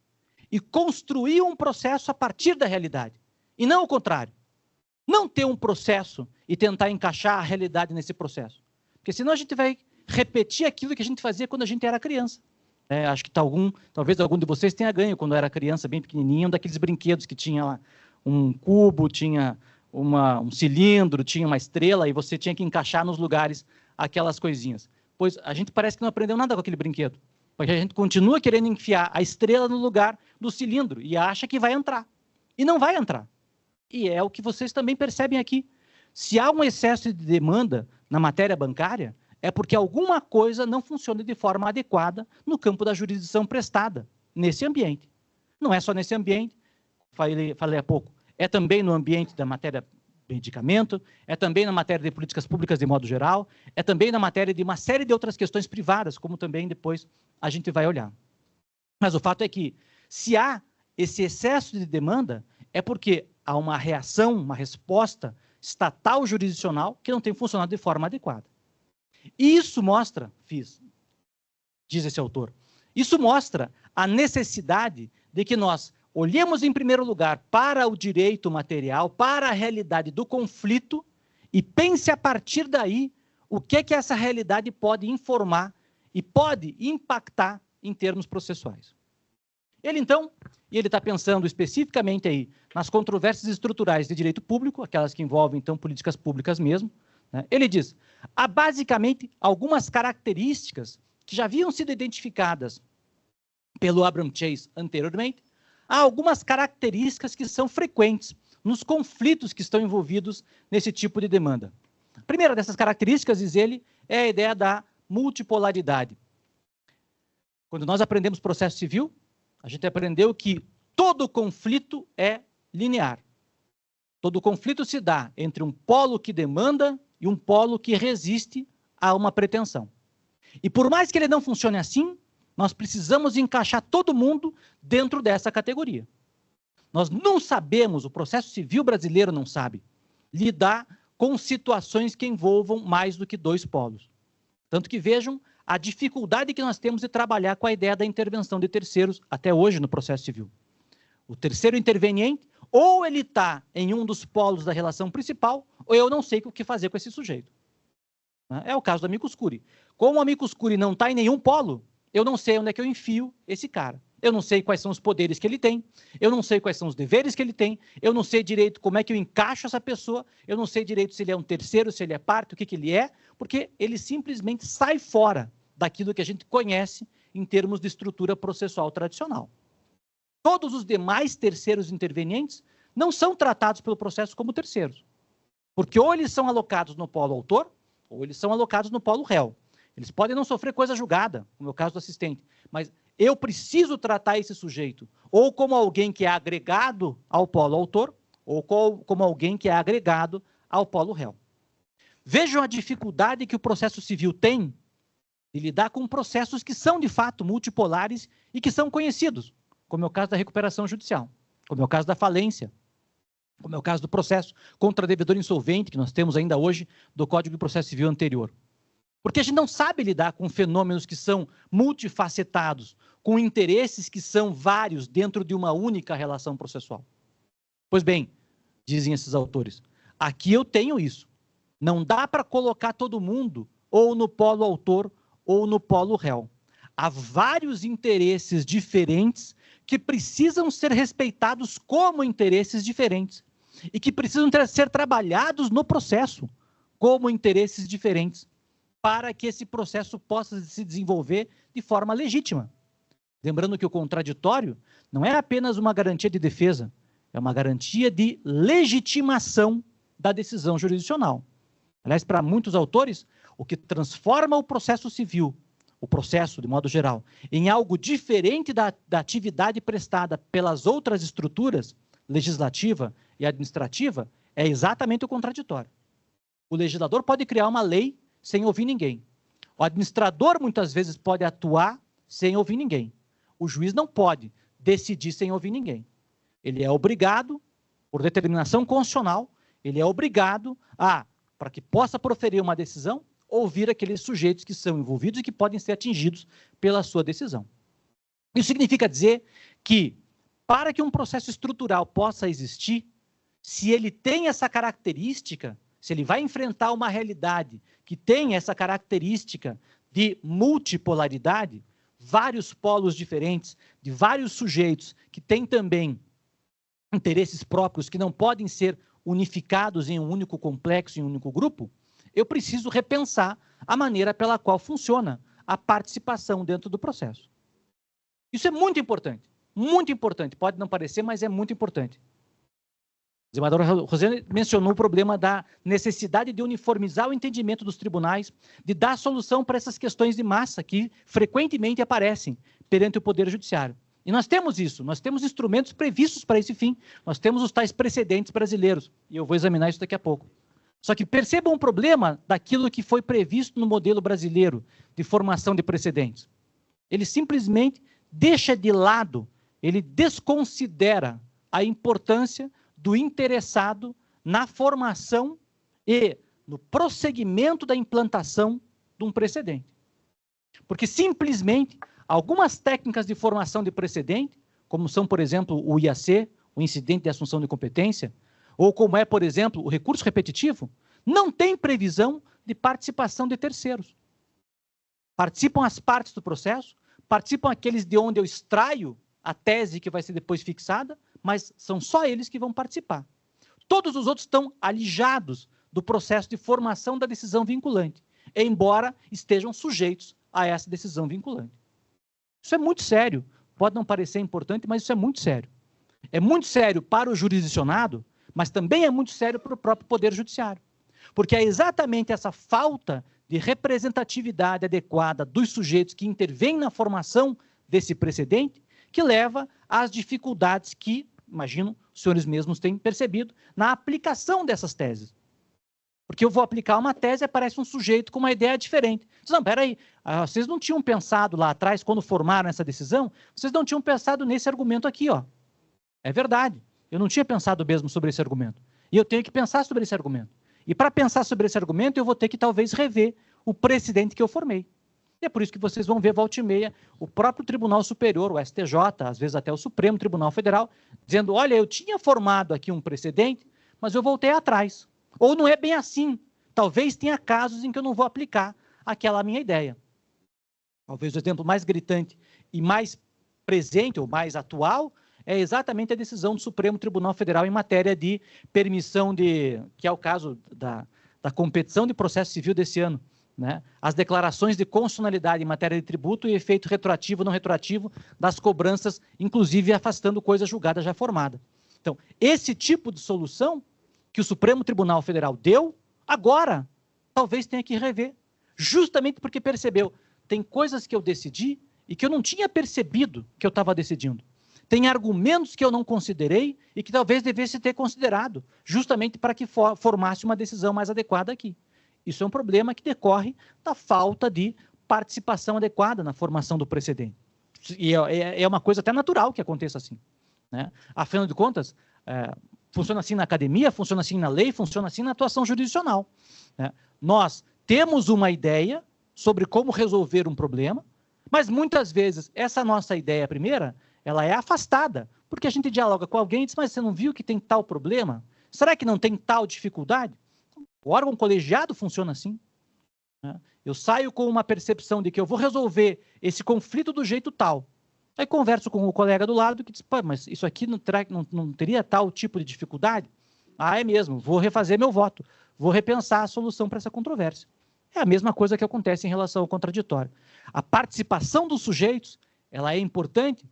e construir um processo a partir da realidade. E não o contrário. Não ter um processo e tentar encaixar a realidade nesse processo. Porque senão a gente vai repetir aquilo que a gente fazia quando a gente era criança. Acho que talvez algum de vocês tenha ganho, quando era criança, bem pequenininho, um daqueles brinquedos que tinha lá um cubo, tinha um cilindro, tinha uma estrela, e você tinha que encaixar nos lugares aquelas coisinhas. Pois a gente parece que não aprendeu nada com aquele brinquedo. Porque a gente continua querendo enfiar a estrela no lugar do cilindro e acha que vai entrar. E não vai entrar. E é o que vocês também percebem aqui. Se há um excesso de demanda na matéria bancária, é porque alguma coisa não funciona de forma adequada no campo da jurisdição prestada, nesse ambiente. Não é só nesse ambiente, falei há pouco, é também no ambiente da matéria de medicamento, é também na matéria de políticas públicas de modo geral, é também na matéria de uma série de outras questões privadas, como também depois a gente vai olhar. Mas o fato é que, se há esse excesso de demanda, é porque há uma reação, uma resposta estatal jurisdicional que não tem funcionado de forma adequada. E isso mostra, diz esse autor, isso mostra a necessidade de que nós olhemos em primeiro lugar para o direito material, para a realidade do conflito e pense a partir daí o que essa realidade pode informar e pode impactar em termos processuais. Ele, então, está pensando especificamente aí nas controvérsias estruturais de direito público, aquelas que envolvem, então, políticas públicas mesmo, né? Ele diz, há basicamente algumas características que já haviam sido identificadas pelo Abraham Chase anteriormente, há algumas características que são frequentes nos conflitos que estão envolvidos nesse tipo de demanda. A primeira dessas características, diz ele, é a ideia da multipolaridade. Quando nós aprendemos processo civil, a gente aprendeu que todo conflito é linear. Todo conflito se dá entre um polo que demanda e um polo que resiste a uma pretensão. E por mais que ele não funcione assim, nós precisamos encaixar todo mundo dentro dessa categoria. Nós não sabemos, o processo civil brasileiro não sabe, lidar com situações que envolvam mais do que dois polos. Tanto que vejam a dificuldade que nós temos de trabalhar com a ideia da intervenção de terceiros até hoje no processo civil. O terceiro interveniente, ou ele está em um dos polos da relação principal, ou eu não sei o que fazer com esse sujeito. É o caso do amicus curiae. Como o amicus curiae não está em nenhum polo, eu não sei onde é que eu enfio esse cara. Eu não sei quais são os poderes que ele tem, eu não sei quais são os deveres que ele tem, eu não sei direito como é que eu encaixo essa pessoa, eu não sei direito se ele é um terceiro, se ele é parte, o que ele é, porque ele simplesmente sai fora daquilo que a gente conhece em termos de estrutura processual tradicional. Todos os demais terceiros intervenientes não são tratados pelo processo como terceiros, porque ou eles são alocados no polo autor, ou eles são alocados no polo réu. Eles podem não sofrer coisa julgada, como é o caso do assistente, mas eu preciso tratar esse sujeito ou como alguém que é agregado ao polo autor, ou como alguém que é agregado ao polo réu. Vejam a dificuldade que o processo civil tem de lidar com processos que são, de fato, multipolares e que são conhecidos, como é o caso da recuperação judicial, como é o caso da falência, como é o caso do processo contra devedor insolvente, que nós temos ainda hoje do Código de Processo Civil anterior. Porque a gente não sabe lidar com fenômenos que são multifacetados, com interesses que são vários dentro de uma única relação processual. Pois bem, dizem esses autores, aqui eu tenho isso. Não dá para colocar todo mundo ou no polo autor ou no polo réu. Há vários interesses diferentes que precisam ser respeitados como interesses diferentes e que precisam ser trabalhados no processo como interesses diferentes para que esse processo possa se desenvolver de forma legítima. Lembrando que o contraditório não é apenas uma garantia de defesa, é uma garantia de legitimação da decisão jurisdicional. Aliás, para muitos autores, o que transforma o processo civil, o processo, de modo geral, em algo diferente da atividade prestada pelas outras estruturas, legislativa e administrativa, é exatamente o contraditório. O legislador pode criar uma lei sem ouvir ninguém. O administrador, muitas vezes, pode atuar sem ouvir ninguém. O juiz não pode decidir sem ouvir ninguém. Ele é obrigado, por determinação constitucional, ele é obrigado a, para que possa proferir uma decisão, ouvir aqueles sujeitos que são envolvidos e que podem ser atingidos pela sua decisão. Isso significa dizer que, para que um processo estrutural possa existir, se ele tem essa característica, se ele vai enfrentar uma realidade que tem essa característica de multipolaridade, vários polos diferentes, de vários sujeitos que têm também interesses próprios que não podem ser unificados em um único complexo, em um único grupo, eu preciso repensar a maneira pela qual funciona a participação dentro do processo. Isso é muito importante. Muito importante. Pode não parecer, mas é muito importante. A desembargadora Rosiane mencionou o problema da necessidade de uniformizar o entendimento dos tribunais, de dar solução para essas questões de massa que frequentemente aparecem perante o Poder Judiciário. E nós temos isso, nós temos instrumentos previstos para esse fim, nós temos os tais precedentes brasileiros, e eu vou examinar isso daqui a pouco. Só que percebam um problema daquilo que foi previsto no modelo brasileiro de formação de precedentes. Ele simplesmente deixa de lado, ele desconsidera a importância do interessado na formação e no prosseguimento da implantação de um precedente. Porque simplesmente algumas técnicas de formação de precedente, como são, por exemplo, o IAC, o incidente de assunção de competência, ou como é, por exemplo, o recurso repetitivo, não tem previsão de participação de terceiros. Participam as partes do processo, participam aqueles de onde eu extraio a tese que vai ser depois fixada, mas são só eles que vão participar. Todos os outros estão alijados do processo de formação da decisão vinculante, embora estejam sujeitos a essa decisão vinculante. Isso é muito sério. Pode não parecer importante, mas isso é muito sério. É muito sério para o jurisdicionado, mas também é muito sério para o próprio Poder Judiciário. Porque é exatamente essa falta de representatividade adequada dos sujeitos que intervêm na formação desse precedente que leva às dificuldades que, imagino, os senhores mesmos têm percebido, na aplicação dessas teses. Porque eu vou aplicar uma tese e aparece um sujeito com uma ideia diferente. Diz, não, peraí, vocês não tinham pensado lá atrás, quando formaram essa decisão, vocês não tinham pensado nesse argumento aqui, ó. É verdade, eu não tinha pensado mesmo sobre esse argumento. E eu tenho que pensar sobre esse argumento. E para pensar sobre esse argumento, eu vou ter que talvez rever o precedente que eu formei. E é por isso que vocês vão ver, volta e meia, o próprio Tribunal Superior, o STJ, às vezes até o Supremo Tribunal Federal, dizendo, olha, eu tinha formado aqui um precedente, mas eu voltei atrás. Ou não é bem assim. Talvez tenha casos em que eu não vou aplicar aquela minha ideia. Talvez o exemplo mais gritante e mais presente, ou mais atual, é exatamente a decisão do Supremo Tribunal Federal em matéria de permissão de, que é o caso da competição de processo civil desse ano, né? As declarações de constitucionalidade em matéria de tributo e efeito retroativo ou não retroativo das cobranças, inclusive afastando coisa julgada já formada. Então, esse tipo de solução que o Supremo Tribunal Federal deu, agora, talvez tenha que rever, justamente porque percebeu, tem coisas que eu decidi e que eu não tinha percebido que eu estava decidindo. Tem argumentos que eu não considerei e que talvez devesse ter considerado, justamente para que formasse uma decisão mais adequada aqui. Isso é um problema que decorre da falta de participação adequada na formação do precedente. E é uma coisa até natural que aconteça assim, né? Afinal de contas, funciona assim na academia, funciona assim na lei, funciona assim na atuação jurisdicional, né? Nós temos uma ideia sobre como resolver um problema, mas muitas vezes essa nossa ideia primeira, ela é afastada, porque a gente dialoga com alguém e diz, mas você não viu que tem tal problema? Será que não tem tal dificuldade? O órgão colegiado funciona assim, né? Eu saio com uma percepção de que eu vou resolver esse conflito do jeito tal. Aí converso com o colega do lado que diz, pô, mas isso aqui não teria tal tipo de dificuldade? Ah, é mesmo, vou refazer meu voto, vou repensar a solução para essa controvérsia. É a mesma coisa que acontece em relação ao contraditório. A participação dos sujeitos, ela é importante,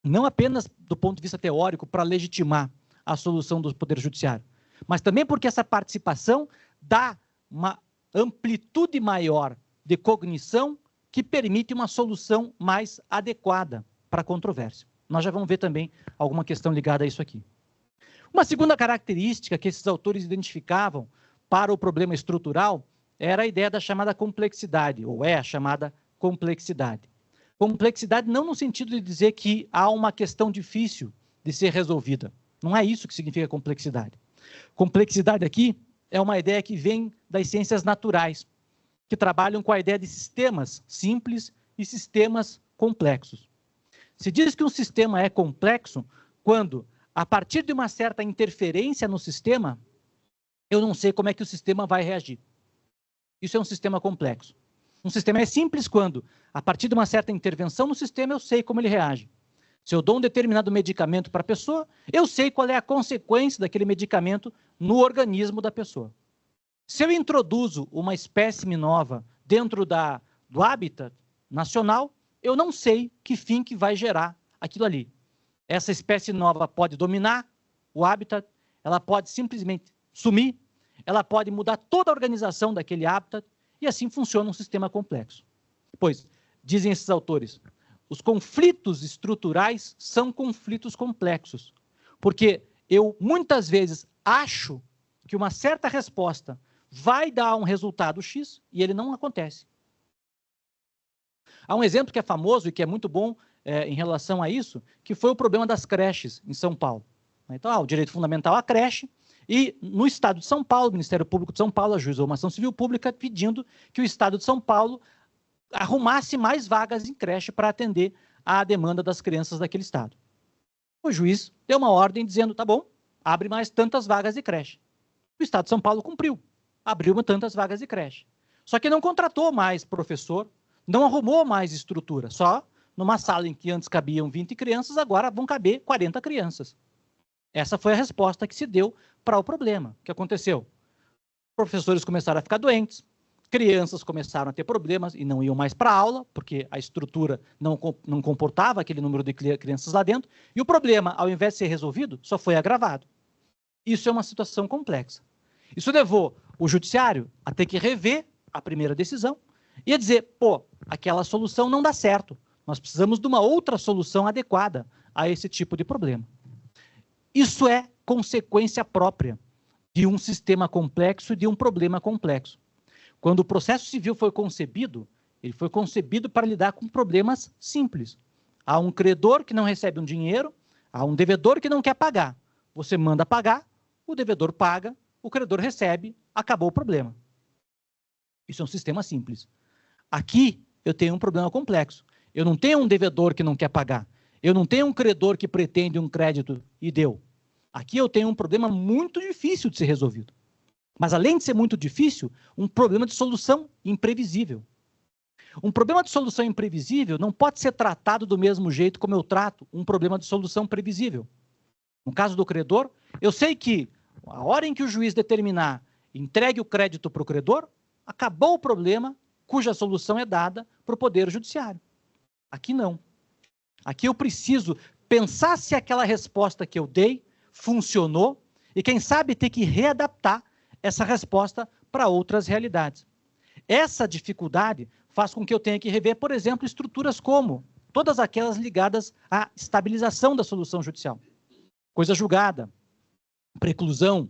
não apenas do ponto de vista teórico, para legitimar a solução do Poder Judiciário, mas também porque essa participação dá uma amplitude maior de cognição que permite uma solução mais adequada para a controvérsia. Nós já vamos ver também alguma questão ligada a isso aqui. Uma segunda característica que esses autores identificavam para o problema estrutural era a ideia da chamada complexidade, ou é a chamada complexidade. Complexidade não no sentido de dizer que há uma questão difícil de ser resolvida. Não é isso que significa complexidade. Complexidade aqui é uma ideia que vem das ciências naturais, que trabalham com a ideia de sistemas simples e sistemas complexos. Se diz que um sistema é complexo quando, a partir de uma certa interferência no sistema, eu não sei como é que o sistema vai reagir. Isso é um sistema complexo. Um sistema é simples quando, a partir de uma certa intervenção no sistema, eu sei como ele reage. Se eu dou um determinado medicamento para a pessoa, eu sei qual é a consequência daquele medicamento no organismo da pessoa. Se eu introduzo uma espécime nova dentro do hábitat nacional, eu não sei que fim que vai gerar aquilo ali. Essa espécie nova pode dominar o hábitat, ela pode simplesmente sumir, ela pode mudar toda a organização daquele hábitat, e assim funciona um sistema complexo. Pois, dizem esses autores, os conflitos estruturais são conflitos complexos, porque eu muitas vezes acho que uma certa resposta vai dar um resultado X e ele não acontece. Há um exemplo que é famoso e que é muito bom em relação a isso, que foi o problema das creches em São Paulo. Então, o direito fundamental à creche, e no Estado de São Paulo, o Ministério Público de São Paulo ajuizou uma ação civil pública pedindo que o Estado de São Paulo arrumasse mais vagas em creche para atender à demanda das crianças daquele Estado. O juiz deu uma ordem dizendo, tá bom, abre mais tantas vagas de creche. O Estado de São Paulo cumpriu, abriu tantas vagas de creche. Só que não contratou mais professor, não arrumou mais estrutura, só numa sala em que antes cabiam 20 crianças, agora vão caber 40 crianças. Essa foi a resposta que se deu para o problema. O que aconteceu? Professores começaram a ficar doentes, crianças começaram a ter problemas e não iam mais para a aula, porque a estrutura não comportava aquele número de crianças lá dentro, e o problema, ao invés de ser resolvido, só foi agravado. Isso é uma situação complexa. Isso levou o judiciário a ter que rever a primeira decisão e a dizer, pô, aquela solução não dá certo, nós precisamos de uma outra solução adequada a esse tipo de problema. Isso é consequência própria de um sistema complexo e de um problema complexo. Quando o processo civil foi concebido, ele foi concebido para lidar com problemas simples. Há um credor que não recebe um dinheiro, há um devedor que não quer pagar. Você manda pagar, o devedor paga, o credor recebe, acabou o problema. Isso é um sistema simples. Aqui eu tenho um problema complexo. Eu não tenho um devedor que não quer pagar. Eu não tenho um credor que pretende um crédito e deu. Aqui eu tenho um problema muito difícil de ser resolvido. Mas, além de ser muito difícil, um problema de solução imprevisível. Um problema de solução imprevisível não pode ser tratado do mesmo jeito como eu trato um problema de solução previsível. No caso do credor, eu sei que a hora em que o juiz determinar entregue o crédito para o credor, acabou o problema cuja solução é dada para o Poder Judiciário. Aqui não. Aqui eu preciso pensar se aquela resposta que eu dei funcionou e, quem sabe, ter que readaptar essa resposta para outras realidades. Essa dificuldade faz com que eu tenha que rever, por exemplo, estruturas como todas aquelas ligadas à estabilização da solução judicial. Coisa julgada, preclusão,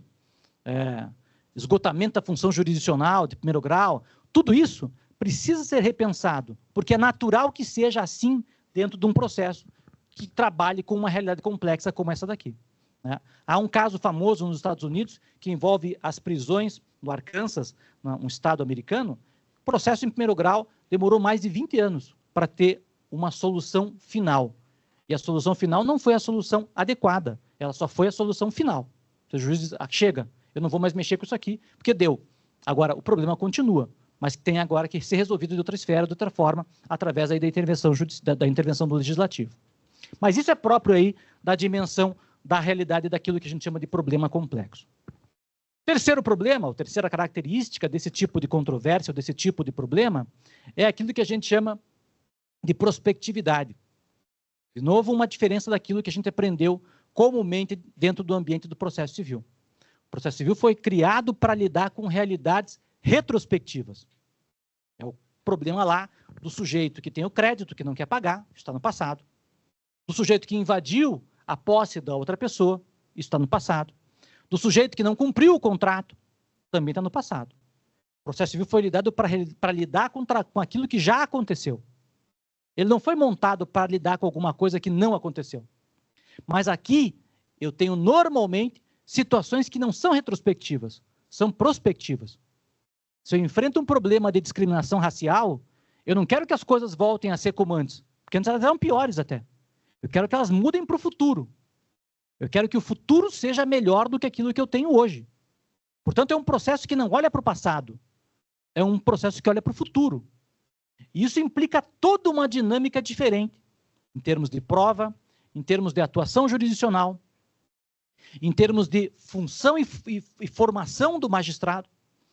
esgotamento da função jurisdicional de primeiro grau, tudo isso precisa ser repensado, porque é natural que seja assim dentro de um processo que trabalhe com uma realidade complexa como essa daqui. Há um caso famoso nos Estados Unidos que envolve as prisões no Arkansas, um estado americano. O processo em primeiro grau demorou mais de 20 anos para ter uma solução final. E a solução final não foi a solução adequada, ela só foi a solução final. O juiz diz, chega, eu não vou mais mexer com isso aqui, porque deu. Agora, o problema continua, mas tem agora que ser resolvido de outra esfera, de outra forma, através aí da intervenção do legislativo. Mas isso é próprio aí da dimensão da realidade daquilo que a gente chama de problema complexo. Terceiro problema, ou terceira característica desse tipo de controvérsia, ou desse tipo de problema, é aquilo que a gente chama de prospectividade. De novo, uma diferença daquilo que a gente aprendeu comumente dentro do ambiente do processo civil. O processo civil foi criado para lidar com realidades retrospectivas. É o problema lá do sujeito que tem o crédito, que não quer pagar, isso está no passado. Do sujeito que invadiu a posse da outra pessoa, isso está no passado. Do sujeito que não cumpriu o contrato, também está no passado. O processo civil foi lidado para lidar com aquilo que já aconteceu. Ele não foi montado para lidar com alguma coisa que não aconteceu. Mas aqui, eu tenho normalmente situações que não são retrospectivas, são prospectivas. Se eu enfrento um problema de discriminação racial, eu não quero que as coisas voltem a ser como antes, porque antes elas eram piores até. Eu quero que elas mudem para o futuro. Eu quero que o futuro seja melhor do que aquilo que eu tenho hoje. Portanto, é um processo que não olha para o passado, é um processo que olha para o futuro. E isso implica toda uma dinâmica diferente, em termos de prova, em termos de atuação jurisdicional, em termos de função e formação do magistrado,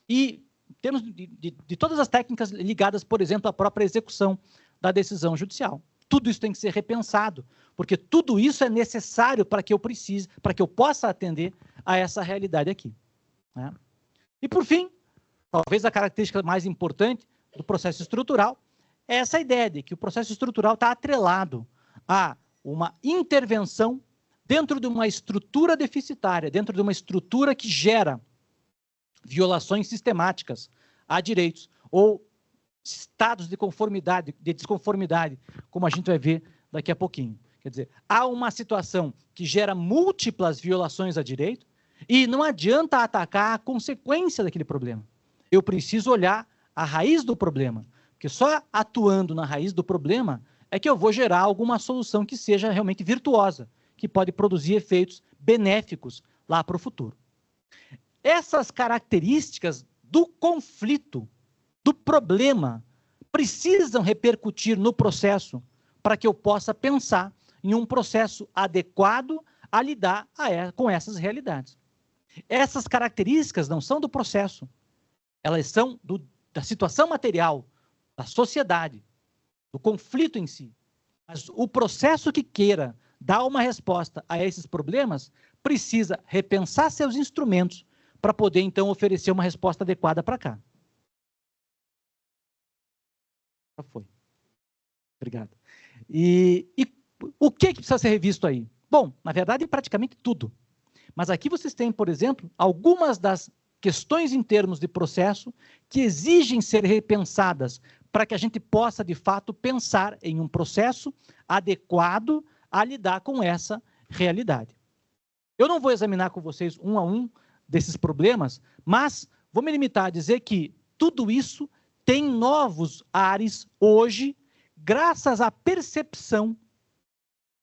e em termos de todas as técnicas ligadas, por exemplo, à própria execução da decisão judicial. Tudo isso tem que ser repensado, porque tudo isso é necessário para que eu possa atender a essa realidade aqui, né? E, por fim, talvez a característica mais importante do processo estrutural é essa ideia de que o processo estrutural está atrelado a uma intervenção dentro de uma estrutura deficitária, dentro de uma estrutura que gera violações sistemáticas a direitos ou estados de conformidade, de desconformidade, como a gente vai ver daqui a pouquinho. Quer dizer, há uma situação que gera múltiplas violações a direito e não adianta atacar a consequência daquele problema. Eu preciso olhar a raiz do problema, porque só atuando na raiz do problema é que eu vou gerar alguma solução que seja realmente virtuosa, que pode produzir efeitos benéficos lá para o futuro. Essas características do conflito, do problema, precisam repercutir no processo para que eu possa pensar em um processo adequado a lidar com essas realidades. Essas características não são do processo, elas são da situação material, da sociedade, do conflito em si. Mas o processo que queira dar uma resposta a esses problemas precisa repensar seus instrumentos para poder, então, oferecer uma resposta adequada para cá. Já foi. Obrigado. E o que precisa ser revisto aí? Bom, na verdade, praticamente tudo. Mas aqui vocês têm, por exemplo, algumas das questões em termos de processo que exigem ser repensadas para que a gente possa, de fato, pensar em um processo adequado a lidar com essa realidade. Eu não vou examinar com vocês um a um desses problemas, mas vou me limitar a dizer que tudo isso tem novos ares hoje, graças à percepção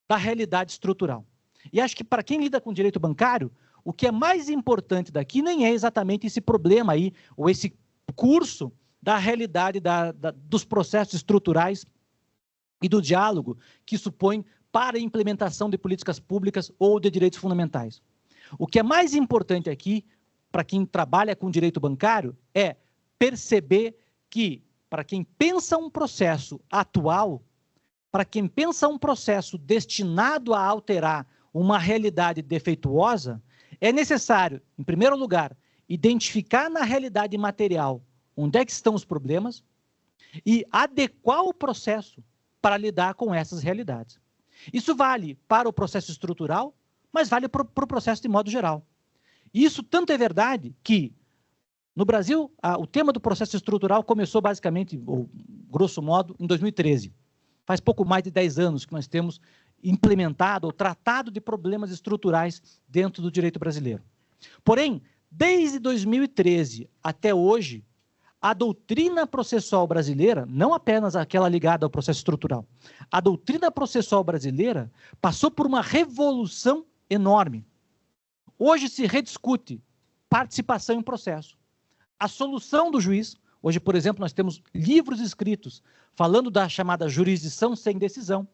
da realidade estrutural. E acho que para quem lida com direito bancário, o que é mais importante daqui nem é exatamente esse problema aí, ou esse curso da realidade dos processos estruturais e do diálogo que supõe para a implementação de políticas públicas ou de direitos fundamentais. O que é mais importante aqui, para quem trabalha com direito bancário, é perceber que, para quem pensa um processo atual, para quem pensa um processo destinado a alterar uma realidade defeituosa, é necessário, em primeiro lugar, identificar na realidade material onde é que estão os problemas e adequar o processo para lidar com essas realidades. Isso vale para o processo estrutural, mas vale para o processo de modo geral. Isso tanto é verdade que, no Brasil, o tema do processo estrutural começou basicamente, ou grosso modo, em 2013. Faz pouco mais de 10 anos que nós temos implementado ou tratado de problemas estruturais dentro do direito brasileiro. Porém, desde 2013 até hoje, a doutrina processual brasileira, não apenas aquela ligada ao processo estrutural, a doutrina processual brasileira passou por uma revolução enorme. Hoje se rediscute participação em processo. A solução do juiz, hoje, por exemplo, nós temos livros escritos falando da chamada jurisdição sem decisão.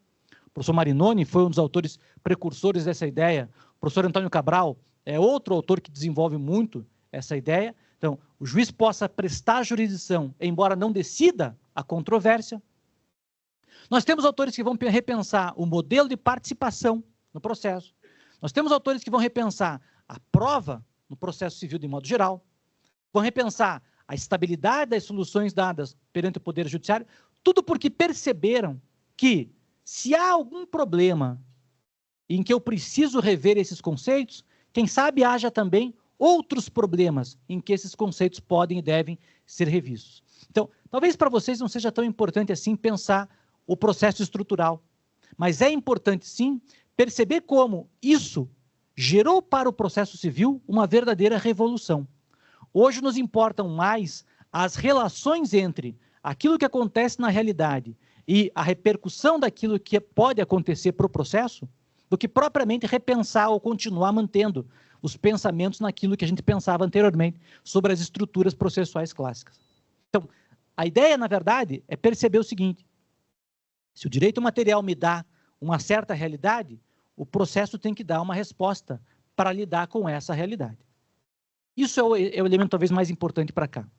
O professor Marinoni foi um dos autores precursores dessa ideia. O professor Antônio Cabral é outro autor que desenvolve muito essa ideia. Então, o juiz possa prestar jurisdição, embora não decida a controvérsia. Nós temos autores que vão repensar o modelo de participação no processo. Nós temos autores que vão repensar a prova no processo civil de modo geral. Vão repensar a estabilidade das soluções dadas perante o Poder Judiciário, tudo porque perceberam que, se há algum problema em que eu preciso rever esses conceitos, quem sabe haja também outros problemas em que esses conceitos podem e devem ser revistos. Então, talvez para vocês não seja tão importante assim pensar o processo estrutural, mas é importante sim perceber como isso gerou para o processo civil uma verdadeira revolução. Hoje nos importam mais as relações entre aquilo que acontece na realidade e a repercussão daquilo que pode acontecer para o processo, do que propriamente repensar ou continuar mantendo os pensamentos naquilo que a gente pensava anteriormente sobre as estruturas processuais clássicas. Então, a ideia, na verdade, é perceber o seguinte: se o direito material me dá uma certa realidade, o processo tem que dar uma resposta para lidar com essa realidade. Isso é o elemento talvez mais importante para cá.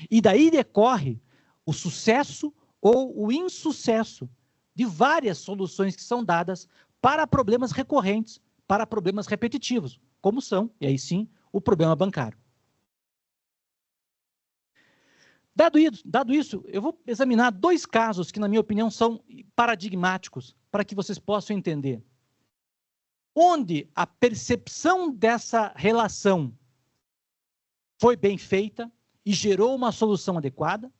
E daí decorre o sucesso ou o insucesso de várias soluções que são dadas para problemas recorrentes, para problemas repetitivos, como são, e aí sim, o problema bancário. Dado isso, eu vou examinar 2 casos que, na minha opinião, são paradigmáticos para que vocês possam entender. Onde a percepção dessa relação foi bem feita e gerou uma solução adequada,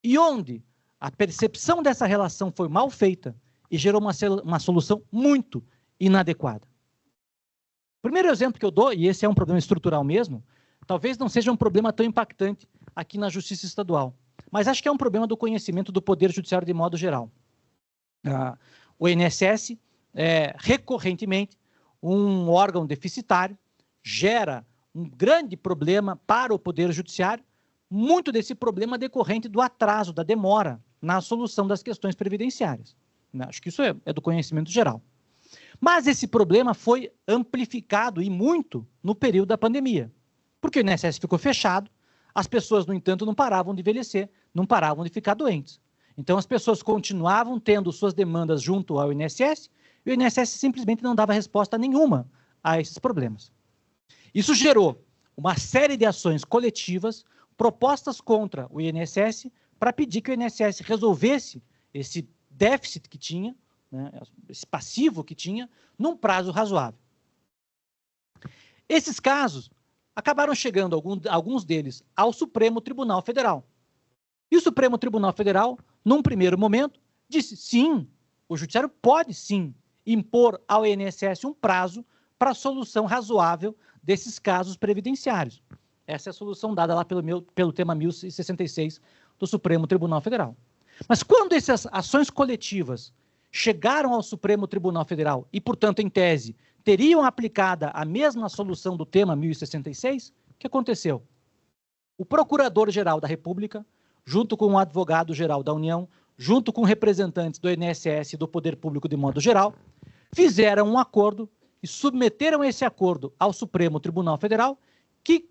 e onde a percepção dessa relação foi mal feita e gerou uma solução muito inadequada. O primeiro exemplo que eu dou, e esse é um problema estrutural mesmo, talvez não seja um problema tão impactante aqui na Justiça Estadual, mas acho que é um problema do conhecimento do Poder Judiciário de modo geral. O INSS, recorrentemente, um órgão deficitário, gera um grande problema para o Poder Judiciário, muito desse problema decorrente do atraso, da demora na solução das questões previdenciárias. Acho que isso é do conhecimento geral. Mas esse problema foi amplificado e muito no período da pandemia, porque o INSS ficou fechado, as pessoas, no entanto, não paravam de envelhecer, não paravam de ficar doentes. Então, as pessoas continuavam tendo suas demandas junto ao INSS e o INSS simplesmente não dava resposta nenhuma a esses problemas. Isso gerou uma série de ações coletivas propostas contra o INSS para pedir que o INSS resolvesse esse déficit que tinha, né, esse passivo que tinha, num prazo razoável. Esses casos acabaram chegando, alguns deles, ao Supremo Tribunal Federal. E o Supremo Tribunal Federal, num primeiro momento, disse sim, o Judiciário pode sim impor ao INSS um prazo para a solução razoável desses casos previdenciários. Essa é a solução dada lá pelo tema 1066 do Supremo Tribunal Federal. Mas quando essas ações coletivas chegaram ao Supremo Tribunal Federal e, portanto, em tese, teriam aplicada a mesma solução do tema 1066, o que aconteceu? O Procurador-Geral da República, junto com o Advogado-Geral da União, junto com representantes do INSS e do Poder Público de modo geral, fizeram um acordo e submeteram esse acordo ao Supremo Tribunal Federal, que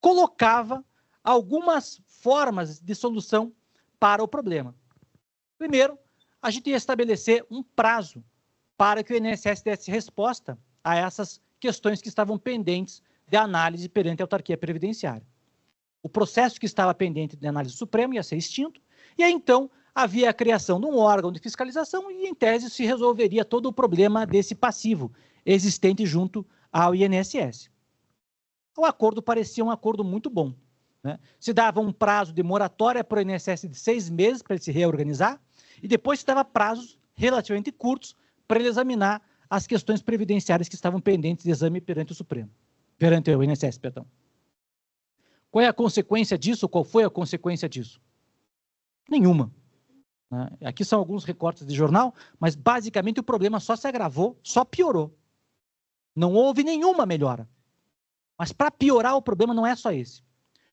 colocava algumas formas de solução para o problema. Primeiro, a gente ia estabelecer um prazo para que o INSS desse resposta a essas questões que estavam pendentes de análise perante a autarquia previdenciária. O processo que estava pendente de análise do Supremo ia ser extinto, e aí então havia a criação de um órgão de fiscalização e, em tese, se resolveria todo o problema desse passivo existente junto ao INSS. O acordo parecia um acordo muito bom, né? Se dava um prazo de moratória para o INSS de 6 meses para ele se reorganizar, e depois se dava prazos relativamente curtos para ele examinar as questões previdenciárias que estavam pendentes de exame perante o Supremo, perante o INSS, perdão. Qual é a consequência disso? Qual foi a consequência disso? Nenhuma. Né? Aqui são alguns recortes de jornal, mas basicamente o problema só se agravou, só piorou. Não houve nenhuma melhora. Mas para piorar o problema não é só esse.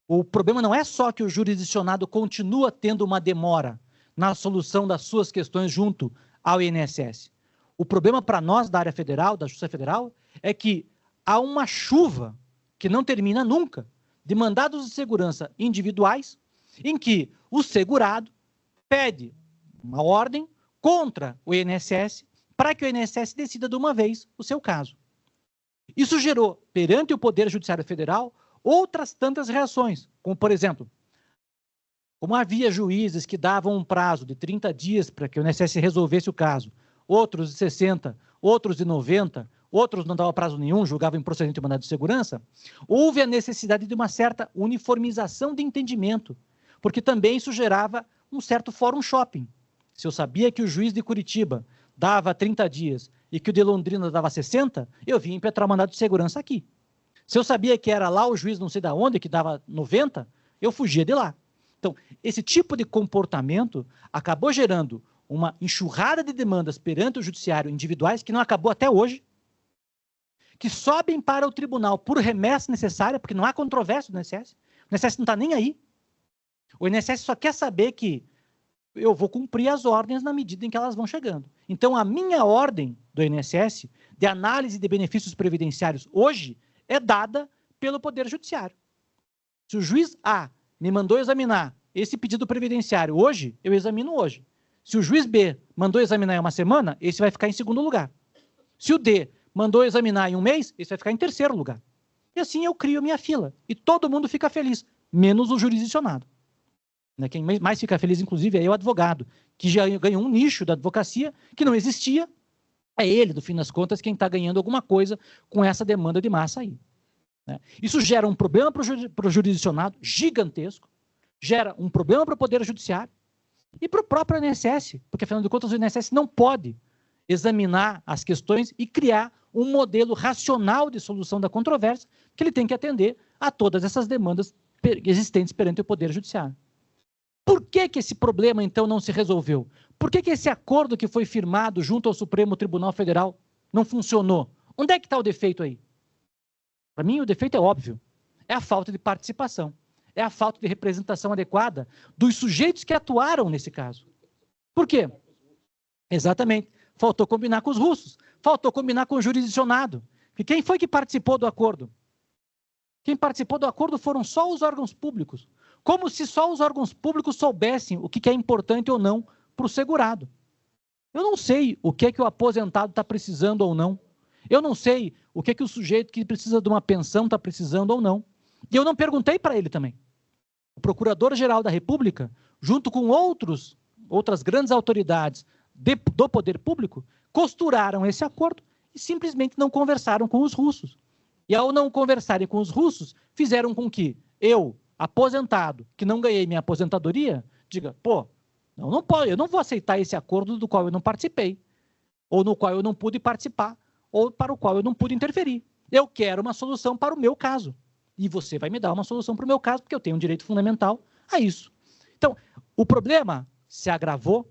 O problema não é só que o jurisdicionado continua tendo uma demora na solução das suas questões junto ao INSS. O problema para nós da área federal, da Justiça Federal, é que há uma chuva que não termina nunca de mandados de segurança individuais em que o segurado pede uma ordem contra o INSS para que o INSS decida de uma vez o seu caso. Isso gerou, perante o Poder Judiciário Federal, outras tantas reações, como, por exemplo, como havia juízes que davam um prazo de 30 dias para que o INSS resolvesse o caso, outros de 60, outros de 90, outros não davam prazo nenhum, julgavam improcedente o mandado de segurança, houve a necessidade de uma certa uniformização de entendimento, porque também isso gerava um certo fórum shopping. Se eu sabia que o juiz de Curitiba dava 30 dias e que o de Londrina dava 60, eu vinha impetrar o mandado de segurança aqui. Se eu sabia que era lá o juiz não sei de onde, que dava 90, eu fugia de lá. Então, esse tipo de comportamento acabou gerando uma enxurrada de demandas perante o judiciário individuais que não acabou até hoje, que sobem para o tribunal por remessa necessária, porque não há controvérsia do INSS. O INSS não está nem aí. O INSS só quer saber que eu vou cumprir as ordens na medida em que elas vão chegando. Então, a minha ordem do INSS de análise de benefícios previdenciários hoje é dada pelo Poder Judiciário. Se o juiz A me mandou examinar esse pedido previdenciário hoje, eu examino hoje. Se o juiz B mandou examinar em uma semana, esse vai ficar em segundo lugar. Se o D mandou examinar em um mês, esse vai ficar em terceiro lugar. E assim eu crio minha fila. E todo mundo fica feliz, menos o jurisdicionado. Quem mais fica feliz, inclusive, é o advogado, que já ganhou um nicho da advocacia que não existia. É ele, no fim das contas, quem está ganhando alguma coisa com essa demanda de massa aí. Isso gera um problema para o jurisdicionado gigantesco, gera um problema para o Poder Judiciário e para o próprio INSS, porque, afinal de contas, o INSS não pode examinar as questões e criar um modelo racional de solução da controvérsia, que ele tem que atender a todas essas demandas existentes perante o Poder Judiciário. Por que esse problema, então, não se resolveu? Por que esse acordo que foi firmado junto ao Supremo Tribunal Federal não funcionou? Onde é que está o defeito aí? Para mim, o defeito é óbvio. É a falta de participação. É a falta de representação adequada dos sujeitos que atuaram nesse caso. Por quê? Exatamente. Faltou combinar com os russos. Faltou combinar com o jurisdicionado. E quem foi que participou do acordo? Quem participou do acordo foram só os órgãos públicos. Como se só os órgãos públicos soubessem o que é importante ou não para o segurado. Eu não sei o que o aposentado está precisando ou não. Eu não sei o que o sujeito que precisa de uma pensão está precisando ou não. E eu não perguntei para ele também. O Procurador-Geral da República, junto com outras grandes autoridades do poder público, costuraram esse acordo e simplesmente não conversaram com os russos. E ao não conversarem com os russos, fizeram com que eu, aposentado, que não ganhei minha aposentadoria, diga, pô, eu não vou aceitar esse acordo do qual eu não participei, ou no qual eu não pude participar, ou para o qual eu não pude interferir. Eu quero uma solução para o meu caso. E você vai me dar uma solução para o meu caso, porque eu tenho um direito fundamental a isso. Então, o problema se agravou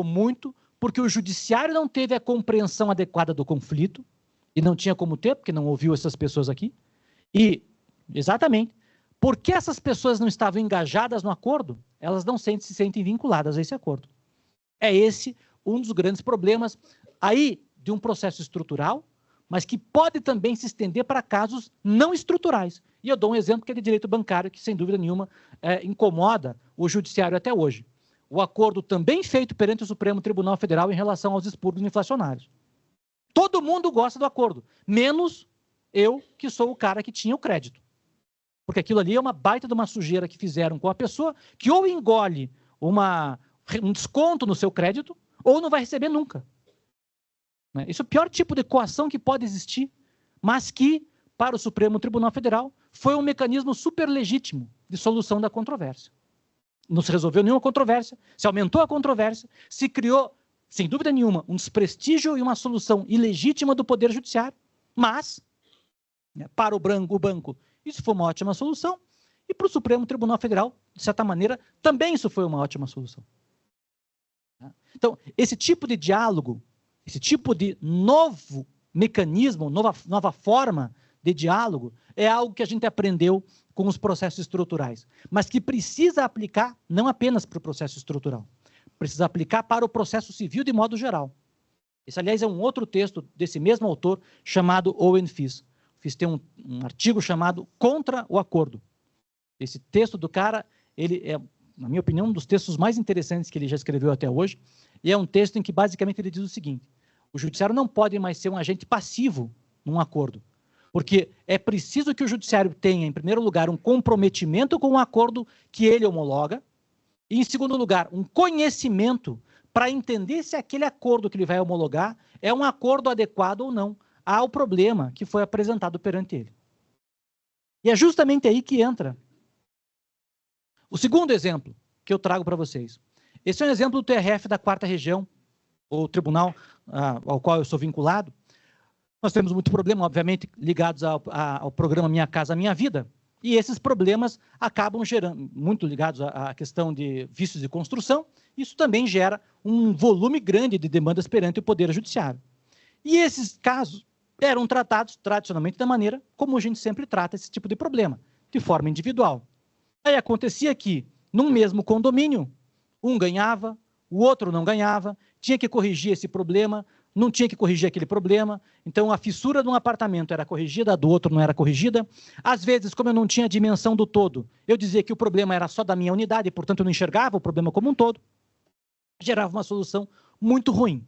muito, porque o judiciário não teve a compreensão adequada do conflito, e não tinha como ter, porque não ouviu essas pessoas aqui. E, exatamente, porque essas pessoas não estavam engajadas no acordo, elas não se sentem vinculadas a esse acordo. É esse um dos grandes problemas aí de um processo estrutural, mas que pode também se estender para casos não estruturais. E eu dou um exemplo que é de direito bancário, que sem dúvida nenhuma incomoda o judiciário até hoje. O acordo também feito perante o Supremo Tribunal Federal em relação aos expurgos inflacionários. Todo mundo gosta do acordo, menos eu, que sou o cara que tinha o crédito. Porque aquilo ali é uma baita de uma sujeira que fizeram com a pessoa que ou engole um desconto no seu crédito ou não vai receber nunca. Isso é o pior tipo de coação que pode existir, mas que, para o Supremo Tribunal Federal, foi um mecanismo super legítimo de solução da controvérsia. Não se resolveu nenhuma controvérsia, se aumentou a controvérsia, se criou, sem dúvida nenhuma, um desprestígio e uma solução ilegítima do Poder Judiciário, mas, para o banco, isso foi uma ótima solução, e para o Supremo Tribunal Federal, de certa maneira, também isso foi uma ótima solução. Então, esse tipo de diálogo, esse tipo de novo mecanismo, nova forma de diálogo, é algo que a gente aprendeu com os processos estruturais, mas que precisa aplicar não apenas para o processo estrutural, precisa aplicar para o processo civil de modo geral. Esse, aliás, é um outro texto desse mesmo autor, chamado Owen Fiss. Fiss tem um artigo chamado Contra o Acordo. Esse texto do cara, ele é, na minha opinião, um dos textos mais interessantes que ele já escreveu até hoje, e é um texto em que, basicamente, ele diz o seguinte: o judiciário não pode mais ser um agente passivo num acordo. Porque é preciso que o judiciário tenha, em primeiro lugar, um comprometimento com o acordo que ele homologa, e, em segundo lugar, um conhecimento para entender se aquele acordo que ele vai homologar é um acordo adequado ou não ao problema que foi apresentado perante ele. E é justamente aí que entra o segundo exemplo que eu trago para vocês. Esse é um exemplo do TRF da 4ª Região, o tribunal ao qual eu sou vinculado. Nós temos muito problema, obviamente, ligados ao programa Minha Casa Minha Vida, e esses problemas acabam gerando, muito ligados à questão de vícios de construção, isso também gera um volume grande de demandas perante o Poder Judiciário. E esses casos eram tratados tradicionalmente da maneira como a gente sempre trata esse tipo de problema, de forma individual. Aí acontecia que, num mesmo condomínio, um ganhava, o outro não ganhava, tinha que corrigir esse problema, não tinha que corrigir aquele problema, então a fissura de um apartamento era corrigida, a do outro não era corrigida. Às vezes, como eu não tinha a dimensão do todo, eu dizia que o problema era só da minha unidade, e, portanto, eu não enxergava o problema como um todo, gerava uma solução muito ruim.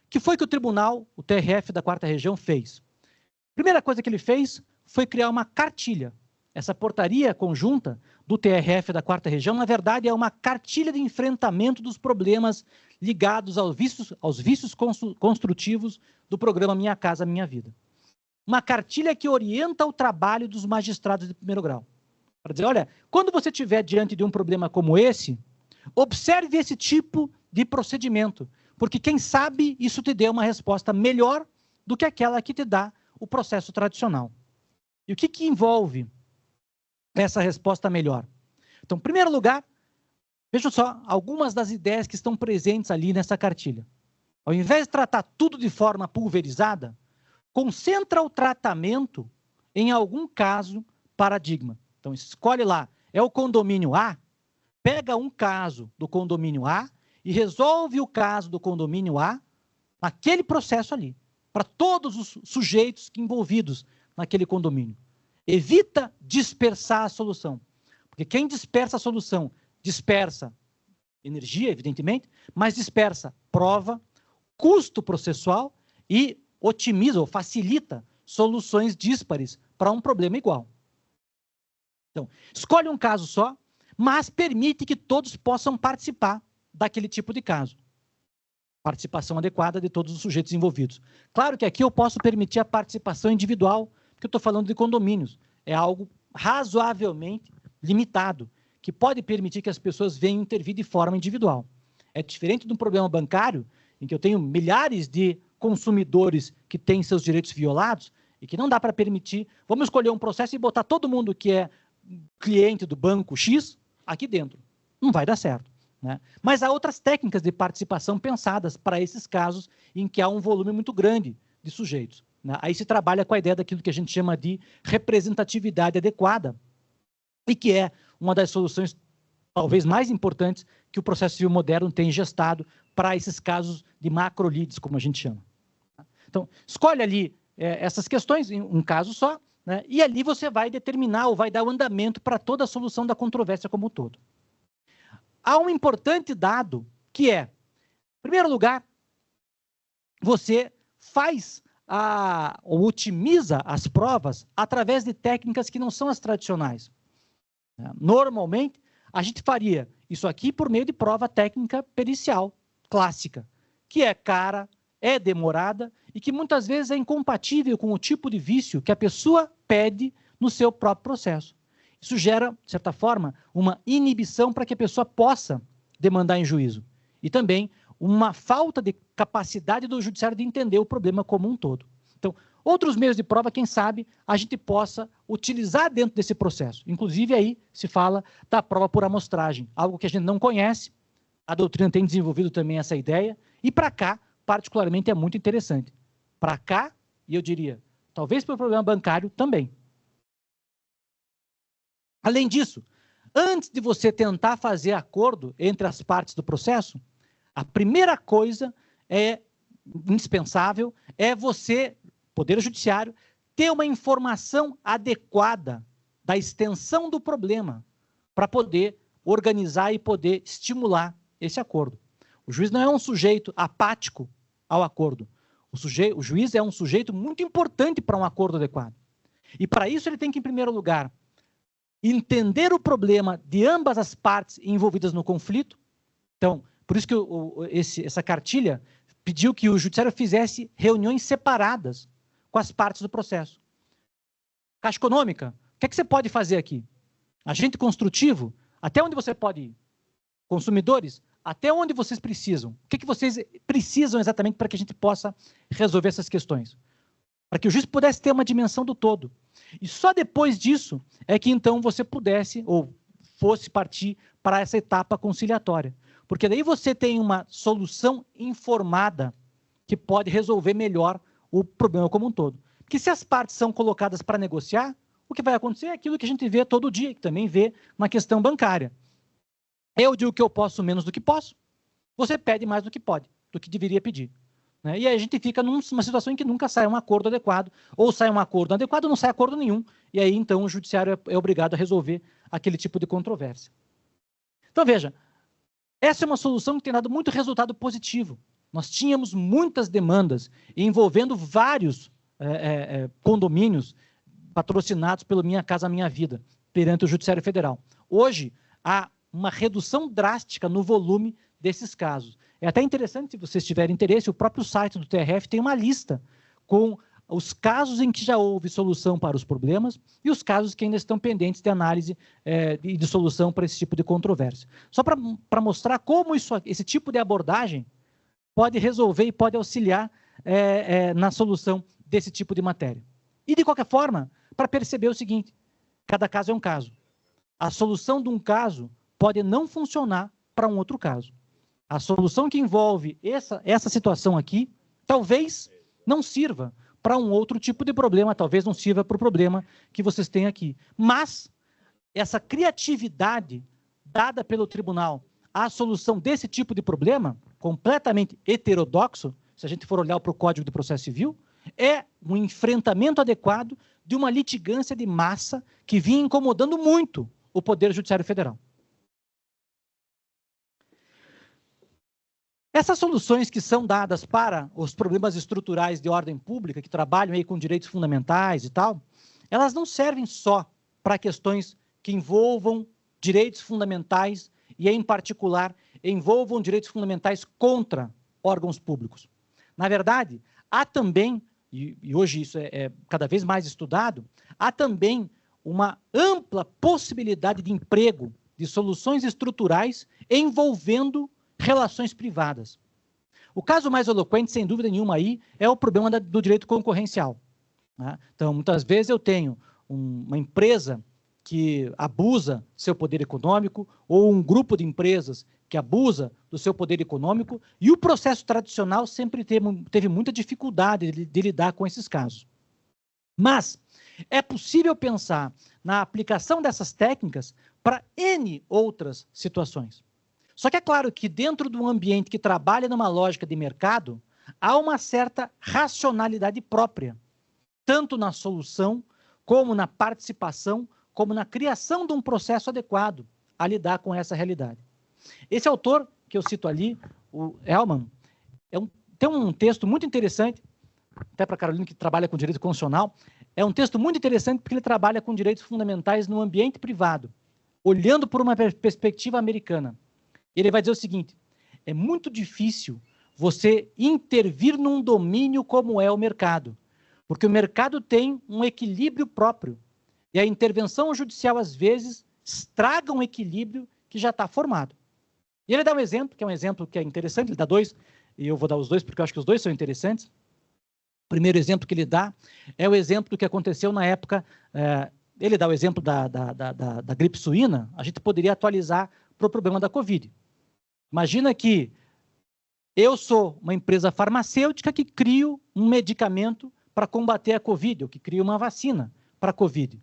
O que foi que o tribunal, o TRF da 4ª Região, fez? A primeira coisa que ele fez foi criar uma cartilha. Essa portaria conjunta do TRF da 4ª Região, na verdade, é uma cartilha de enfrentamento dos problemas ligados aos vícios construtivos do programa Minha Casa Minha Vida. Uma cartilha que orienta o trabalho dos magistrados de primeiro grau. Para dizer, olha, quando você estiver diante de um problema como esse, observe esse tipo de procedimento, porque quem sabe isso te dê uma resposta melhor do que aquela que te dá o processo tradicional. E o que envolve essa resposta melhor? Então, em primeiro lugar, vejam só algumas das ideias que estão presentes ali nessa cartilha. Ao invés de tratar tudo de forma pulverizada, concentra o tratamento em algum caso paradigma. Então, escolhe lá, é o condomínio A, pega um caso do condomínio A e resolve o caso do condomínio A naquele processo ali, para todos os sujeitos envolvidos naquele condomínio. Evita dispersar a solução, porque quem dispersa a solução dispersa energia, evidentemente, mas dispersa prova, custo processual e otimiza ou facilita soluções díspares para um problema igual. Então, escolhe um caso só, mas permite que todos possam participar daquele tipo de caso. Participação adequada de todos os sujeitos envolvidos. Claro que aqui eu posso permitir a participação individual, porque eu estou falando de condomínios. É algo razoavelmente limitado, que pode permitir que as pessoas venham intervir de forma individual. É diferente de um problema bancário, em que eu tenho milhares de consumidores que têm seus direitos violados e que não dá para permitir, vamos escolher um processo e botar todo mundo que é cliente do banco X aqui dentro. Não vai dar certo, né? Mas há outras técnicas de participação pensadas para esses casos em que há um volume muito grande de sujeitos, né? Aí se trabalha com a ideia daquilo que a gente chama de representatividade adequada, e que é uma das soluções talvez mais importantes que o processo civil moderno tem gestado para esses casos de macrolides, como a gente chama. Então, escolhe ali essas questões em um caso só, né, e ali você vai determinar ou vai dar o andamento para toda a solução da controvérsia como um todo. Há um importante dado que é, em primeiro lugar, você faz ou otimiza as provas através de técnicas que não são as tradicionais. Normalmente, a gente faria isso aqui por meio de prova técnica pericial clássica, que é cara, é demorada e que muitas vezes é incompatível com o tipo de vício que a pessoa pede no seu próprio processo. Isso gera, de certa forma, uma inibição para que a pessoa possa demandar em juízo. E também uma falta de capacidade do judiciário de entender o problema como um todo. Então, outros meios de prova, quem sabe, a gente possa utilizar dentro desse processo. Inclusive, aí se fala da prova por amostragem, algo que a gente não conhece, a doutrina tem desenvolvido também essa ideia, e para cá, particularmente, é muito interessante. Para cá, e eu diria, talvez pelo problema bancário também. Além disso, antes de você tentar fazer acordo entre as partes do processo, a primeira coisa indispensável é você, Poder Judiciário, ter uma informação adequada da extensão do problema para poder organizar e poder estimular esse acordo. O juiz não é um sujeito apático ao acordo. O juiz é um sujeito muito importante para um acordo adequado. E para isso ele tem que, em primeiro lugar, entender o problema de ambas as partes envolvidas no conflito. Então, por isso que essa cartilha pediu que o judiciário fizesse reuniões separadas com as partes do processo. Caixa Econômica, o que é que você pode fazer aqui? Agente construtivo, até onde você pode ir? Consumidores, até onde vocês precisam? O que é que vocês precisam exatamente para que a gente possa resolver essas questões? Para que o juiz pudesse ter uma dimensão do todo. E só depois disso é que então você pudesse ou fosse partir para essa etapa conciliatória. Porque daí você tem uma solução informada que pode resolver melhor o problema como um todo. Porque se as partes são colocadas para negociar, o que vai acontecer é aquilo que a gente vê todo dia, que também vê na questão bancária. Eu digo que eu posso menos do que posso, você pede mais do que pode, do que deveria pedir. Né? E aí a gente fica numa situação em que nunca sai um acordo adequado, ou sai um acordo adequado ou não sai acordo nenhum. E aí, então, o judiciário é obrigado a resolver aquele tipo de controvérsia. Então, veja, essa é uma solução que tem dado muito resultado positivo. Nós tínhamos muitas demandas envolvendo vários condomínios patrocinados pelo Minha Casa Minha Vida, perante o Judiciário Federal. Hoje, há uma redução drástica no volume desses casos. É até interessante, se vocês tiverem interesse, o próprio site do TRF tem uma lista com os casos em que já houve solução para os problemas e os casos que ainda estão pendentes de análise e de solução para esse tipo de controvérsia. Só para mostrar como esse tipo de abordagem pode resolver e pode auxiliar na solução desse tipo de matéria. E, de qualquer forma, para perceber o seguinte, cada caso é um caso. A solução de um caso pode não funcionar para um outro caso. A solução que envolve essa situação aqui, talvez não sirva para um outro tipo de problema, talvez não sirva para o problema que vocês têm aqui. Mas essa criatividade dada pelo tribunal à solução desse tipo de problema, completamente heterodoxo, se a gente for olhar para o Código de Processo Civil, é um enfrentamento adequado de uma litigância de massa que vinha incomodando muito o Poder Judiciário Federal. Essas soluções que são dadas para os problemas estruturais de ordem pública, que trabalham aí com direitos fundamentais e tal, elas não servem só para questões que envolvam direitos fundamentais e, em particular, envolvam direitos fundamentais contra órgãos públicos. Na verdade, há também, e hoje isso é cada vez mais estudado, há também uma ampla possibilidade de emprego de soluções estruturais envolvendo relações privadas. O caso mais eloquente, sem dúvida nenhuma, aí é o problema do direito concorrencial. Né? Então, muitas vezes eu tenho uma empresa que abusa seu poder econômico ou um grupo de empresas que abusa do seu poder econômico e o processo tradicional sempre teve muita dificuldade de lidar com esses casos. Mas é possível pensar na aplicação dessas técnicas para N outras situações. Só que é claro que dentro de um ambiente que trabalha numa lógica de mercado, há uma certa racionalidade própria, tanto na solução, como na participação, como na criação de um processo adequado a lidar com essa realidade. Esse autor que eu cito ali, o Hellman, tem um texto muito interessante, até para a Carolina que trabalha com direito constitucional, é um texto muito interessante porque ele trabalha com direitos fundamentais no ambiente privado, olhando por uma perspectiva americana. Ele vai dizer o seguinte, é muito difícil você intervir num domínio como é o mercado, porque o mercado tem um equilíbrio próprio, e a intervenção judicial, às vezes, estraga um equilíbrio que já está formado. E ele dá um exemplo, que é um exemplo que é interessante, ele dá dois, e eu vou dar os dois porque eu acho que os dois são interessantes. O primeiro exemplo que ele dá é o exemplo do que aconteceu na época, ele dá o exemplo da gripe suína, a gente poderia atualizar para o problema da Covid. Imagina que eu sou uma empresa farmacêutica que crio um medicamento para combater a Covid, ou que cria uma vacina para a Covid.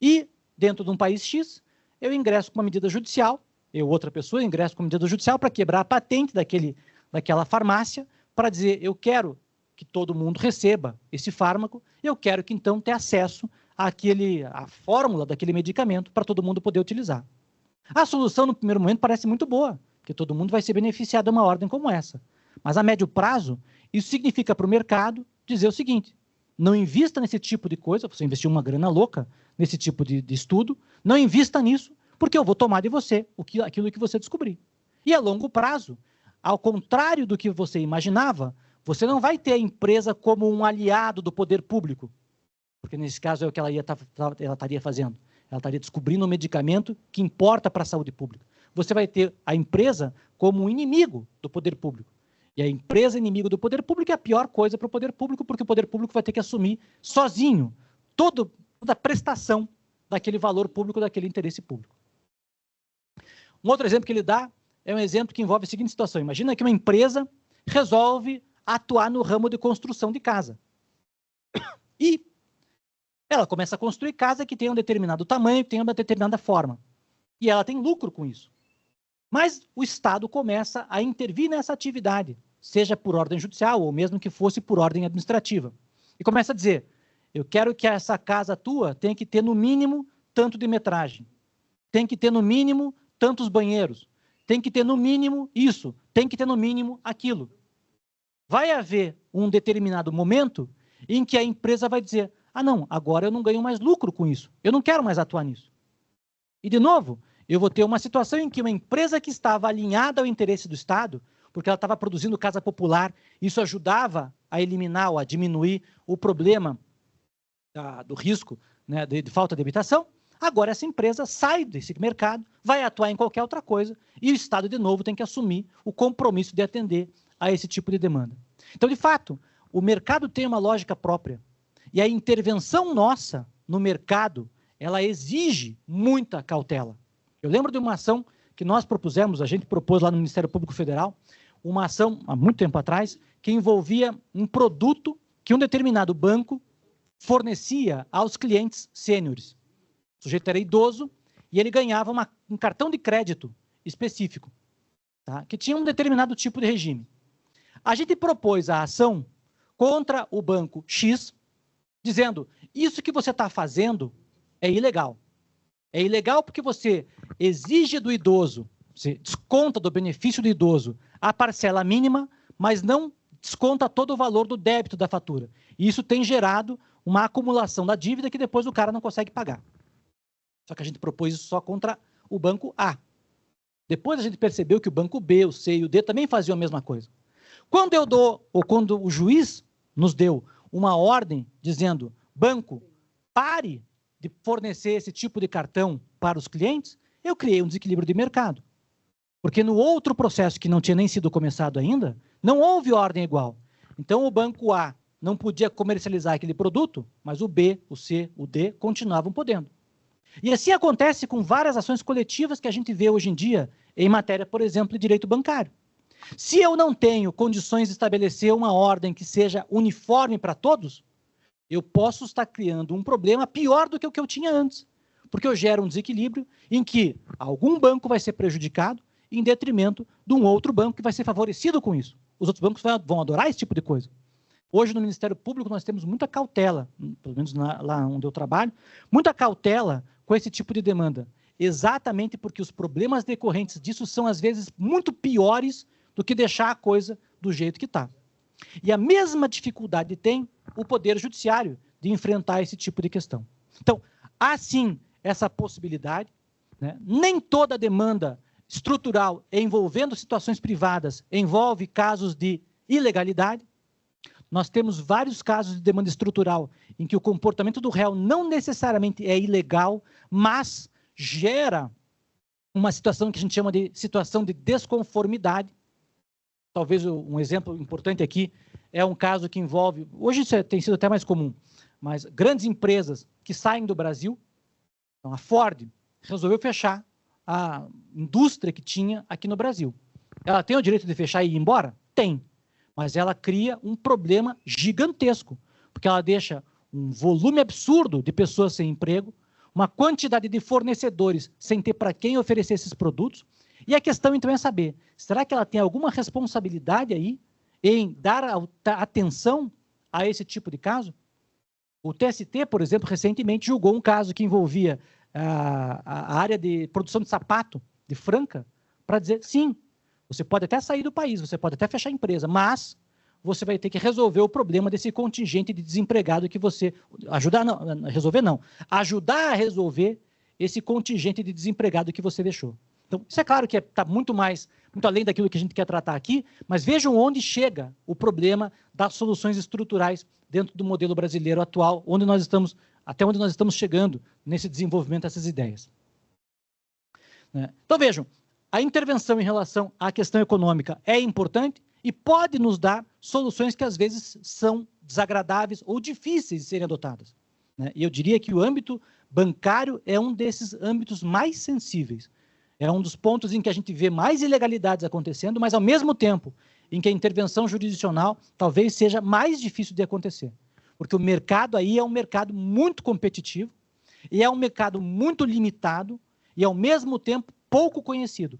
E, dentro de um país X, eu ingresso com uma medida judicial, outra pessoa, ingresso com uma medida judicial para quebrar a patente daquela farmácia, para dizer, eu quero que todo mundo receba esse fármaco, eu quero que, então, tenha acesso à fórmula daquele medicamento para todo mundo poder utilizar. A solução, no primeiro momento, parece muito boa, porque todo mundo vai ser beneficiado de uma ordem como essa. Mas, a médio prazo, isso significa para o mercado dizer o seguinte, não invista nesse tipo de coisa, você investiu uma grana louca nesse tipo de estudo, não invista nisso, porque eu vou tomar de você aquilo que você descobrir. E a longo prazo, ao contrário do que você imaginava, você não vai ter a empresa como um aliado do poder público, porque nesse caso é o que ela estaria fazendo. Ela estaria descobrindo um medicamento que importa para a saúde pública. Você vai ter a empresa como um inimigo do poder público. E a empresa inimigo do poder público é a pior coisa para o poder público, porque o poder público vai ter que assumir sozinho toda a prestação daquele valor público, daquele interesse público. Um outro exemplo que ele dá é um exemplo que envolve a seguinte situação. Imagina que uma empresa resolve atuar no ramo de construção de casa. E ela começa a construir casa que tem um determinado tamanho, que tem uma determinada forma. E ela tem lucro com isso. Mas o Estado começa a intervir nessa atividade, seja por ordem judicial ou mesmo que fosse por ordem administrativa. E começa a dizer, eu quero que essa casa tua tenha que ter no mínimo tanto de metragem, tem que ter no mínimo tantos banheiros, tem que ter no mínimo isso, tem que ter no mínimo aquilo. Vai haver um determinado momento em que a empresa vai dizer, ah não, agora eu não ganho mais lucro com isso, eu não quero mais atuar nisso. E de novo, eu vou ter uma situação em que uma empresa que estava alinhada ao interesse do Estado, porque ela estava produzindo casa popular, isso ajudava a eliminar ou a diminuir o problema do risco, né, de falta de habitação, agora essa empresa sai desse mercado, vai atuar em qualquer outra coisa, e o Estado, de novo, tem que assumir o compromisso de atender a esse tipo de demanda. Então, de fato, o mercado tem uma lógica própria, e a intervenção nossa no mercado, ela exige muita cautela. Eu lembro de uma ação que nós propusemos, a gente propôs lá no Ministério Público Federal, uma ação, há muito tempo atrás, que envolvia um produto que um determinado banco fornecia aos clientes sêniores. O sujeito era idoso e ele ganhava um cartão de crédito específico, tá? Que tinha um determinado tipo de regime. A gente propôs a ação contra o banco X, dizendo, isso que você está fazendo é ilegal. É ilegal porque você exige do idoso, você desconta do benefício do idoso a parcela mínima, mas não desconta todo o valor do débito da fatura. E isso tem gerado uma acumulação da dívida que depois o cara não consegue pagar. Só que a gente propôs isso só contra o banco A. Depois a gente percebeu que o banco B, o C e o D também faziam a mesma coisa. Quando eu dou, ou quando o juiz nos deu uma ordem dizendo, banco, pare de fornecer esse tipo de cartão para os clientes, eu criei um desequilíbrio de mercado. Porque no outro processo que não tinha nem sido começado ainda, não houve ordem igual. Então o banco A não podia comercializar aquele produto, mas o B, o C, o D continuavam podendo. E assim acontece com várias ações coletivas que a gente vê hoje em dia em matéria, por exemplo, de direito bancário. Se eu não tenho condições de estabelecer uma ordem que seja uniforme para todos, eu posso estar criando um problema pior do que o que eu tinha antes, porque eu gero um desequilíbrio em que algum banco vai ser prejudicado em detrimento de um outro banco que vai ser favorecido com isso. Os outros bancos vão adorar esse tipo de coisa. Hoje, no Ministério Público, nós temos muita cautela, pelo menos lá onde eu trabalho, muita cautela com esse tipo de demanda, exatamente porque os problemas decorrentes disso são, às vezes, muito piores do que deixar a coisa do jeito que está. E a mesma dificuldade tem o Poder Judiciário de enfrentar esse tipo de questão. Então, há sim essa possibilidade, né? Nem toda demanda estrutural envolvendo situações privadas envolve casos de ilegalidade. Nós temos vários casos de demanda estrutural em que o comportamento do réu não necessariamente é ilegal, mas gera uma situação que a gente chama de situação de desconformidade. Talvez um exemplo importante aqui é um caso que envolve, hoje isso tem sido até mais comum, mas grandes empresas que saem do Brasil. Então, a Ford resolveu fechar a indústria que tinha aqui no Brasil. Ela tem o direito de fechar e ir embora? Tem. Mas ela cria um problema gigantesco, porque ela deixa um volume absurdo de pessoas sem emprego, uma quantidade de fornecedores sem ter para quem oferecer esses produtos. E a questão, então, é saber, será que ela tem alguma responsabilidade aí em dar atenção a esse tipo de caso? O TST, por exemplo, recentemente julgou um caso que envolvia a área de produção de sapato de Franca, para dizer, sim, você pode até sair do país, você pode até fechar a empresa, mas você vai ter que resolver o problema desse contingente de desempregado que você... Ajudar a resolver esse contingente de desempregado que você deixou. Então, isso é claro que está muito além daquilo que a gente quer tratar aqui, mas vejam onde chega o problema das soluções estruturais dentro do modelo brasileiro atual, até onde nós estamos chegando nesse desenvolvimento dessas ideias. Então, vejam, a intervenção em relação à questão econômica é importante e pode nos dar soluções que, às vezes, são desagradáveis ou difíceis de serem adotadas. E eu diria que o âmbito bancário é um desses âmbitos mais sensíveis. É um dos pontos em que a gente vê mais ilegalidades acontecendo, mas, ao mesmo tempo, em que a intervenção jurisdicional talvez seja mais difícil de acontecer. Porque o mercado aí é um mercado muito competitivo e é um mercado muito limitado e, ao mesmo tempo, pouco conhecido.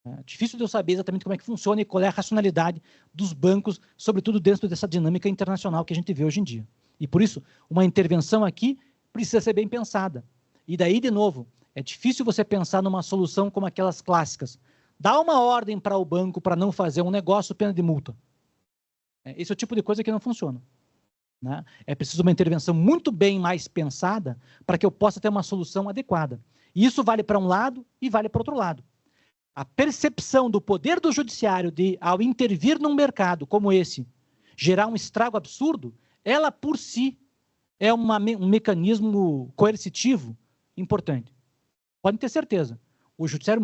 É difícil de eu saber exatamente como é que funciona e qual é a racionalidade dos bancos, sobretudo dentro dessa dinâmica internacional que a gente vê hoje em dia. E, por isso, uma intervenção aqui precisa ser bem pensada. E daí, de novo, é difícil você pensar numa solução como aquelas clássicas. Dá uma ordem para o banco para não fazer um negócio, pena de multa. Esse é o tipo de coisa que não funciona. É preciso uma intervenção muito bem mais pensada para que eu possa ter uma solução adequada. E isso vale para um lado e vale para outro lado. A percepção do poder do judiciário de, ao intervir num mercado como esse, gerar um estrago absurdo, ela por si é um mecanismo coercitivo importante. Podem ter certeza. O judiciário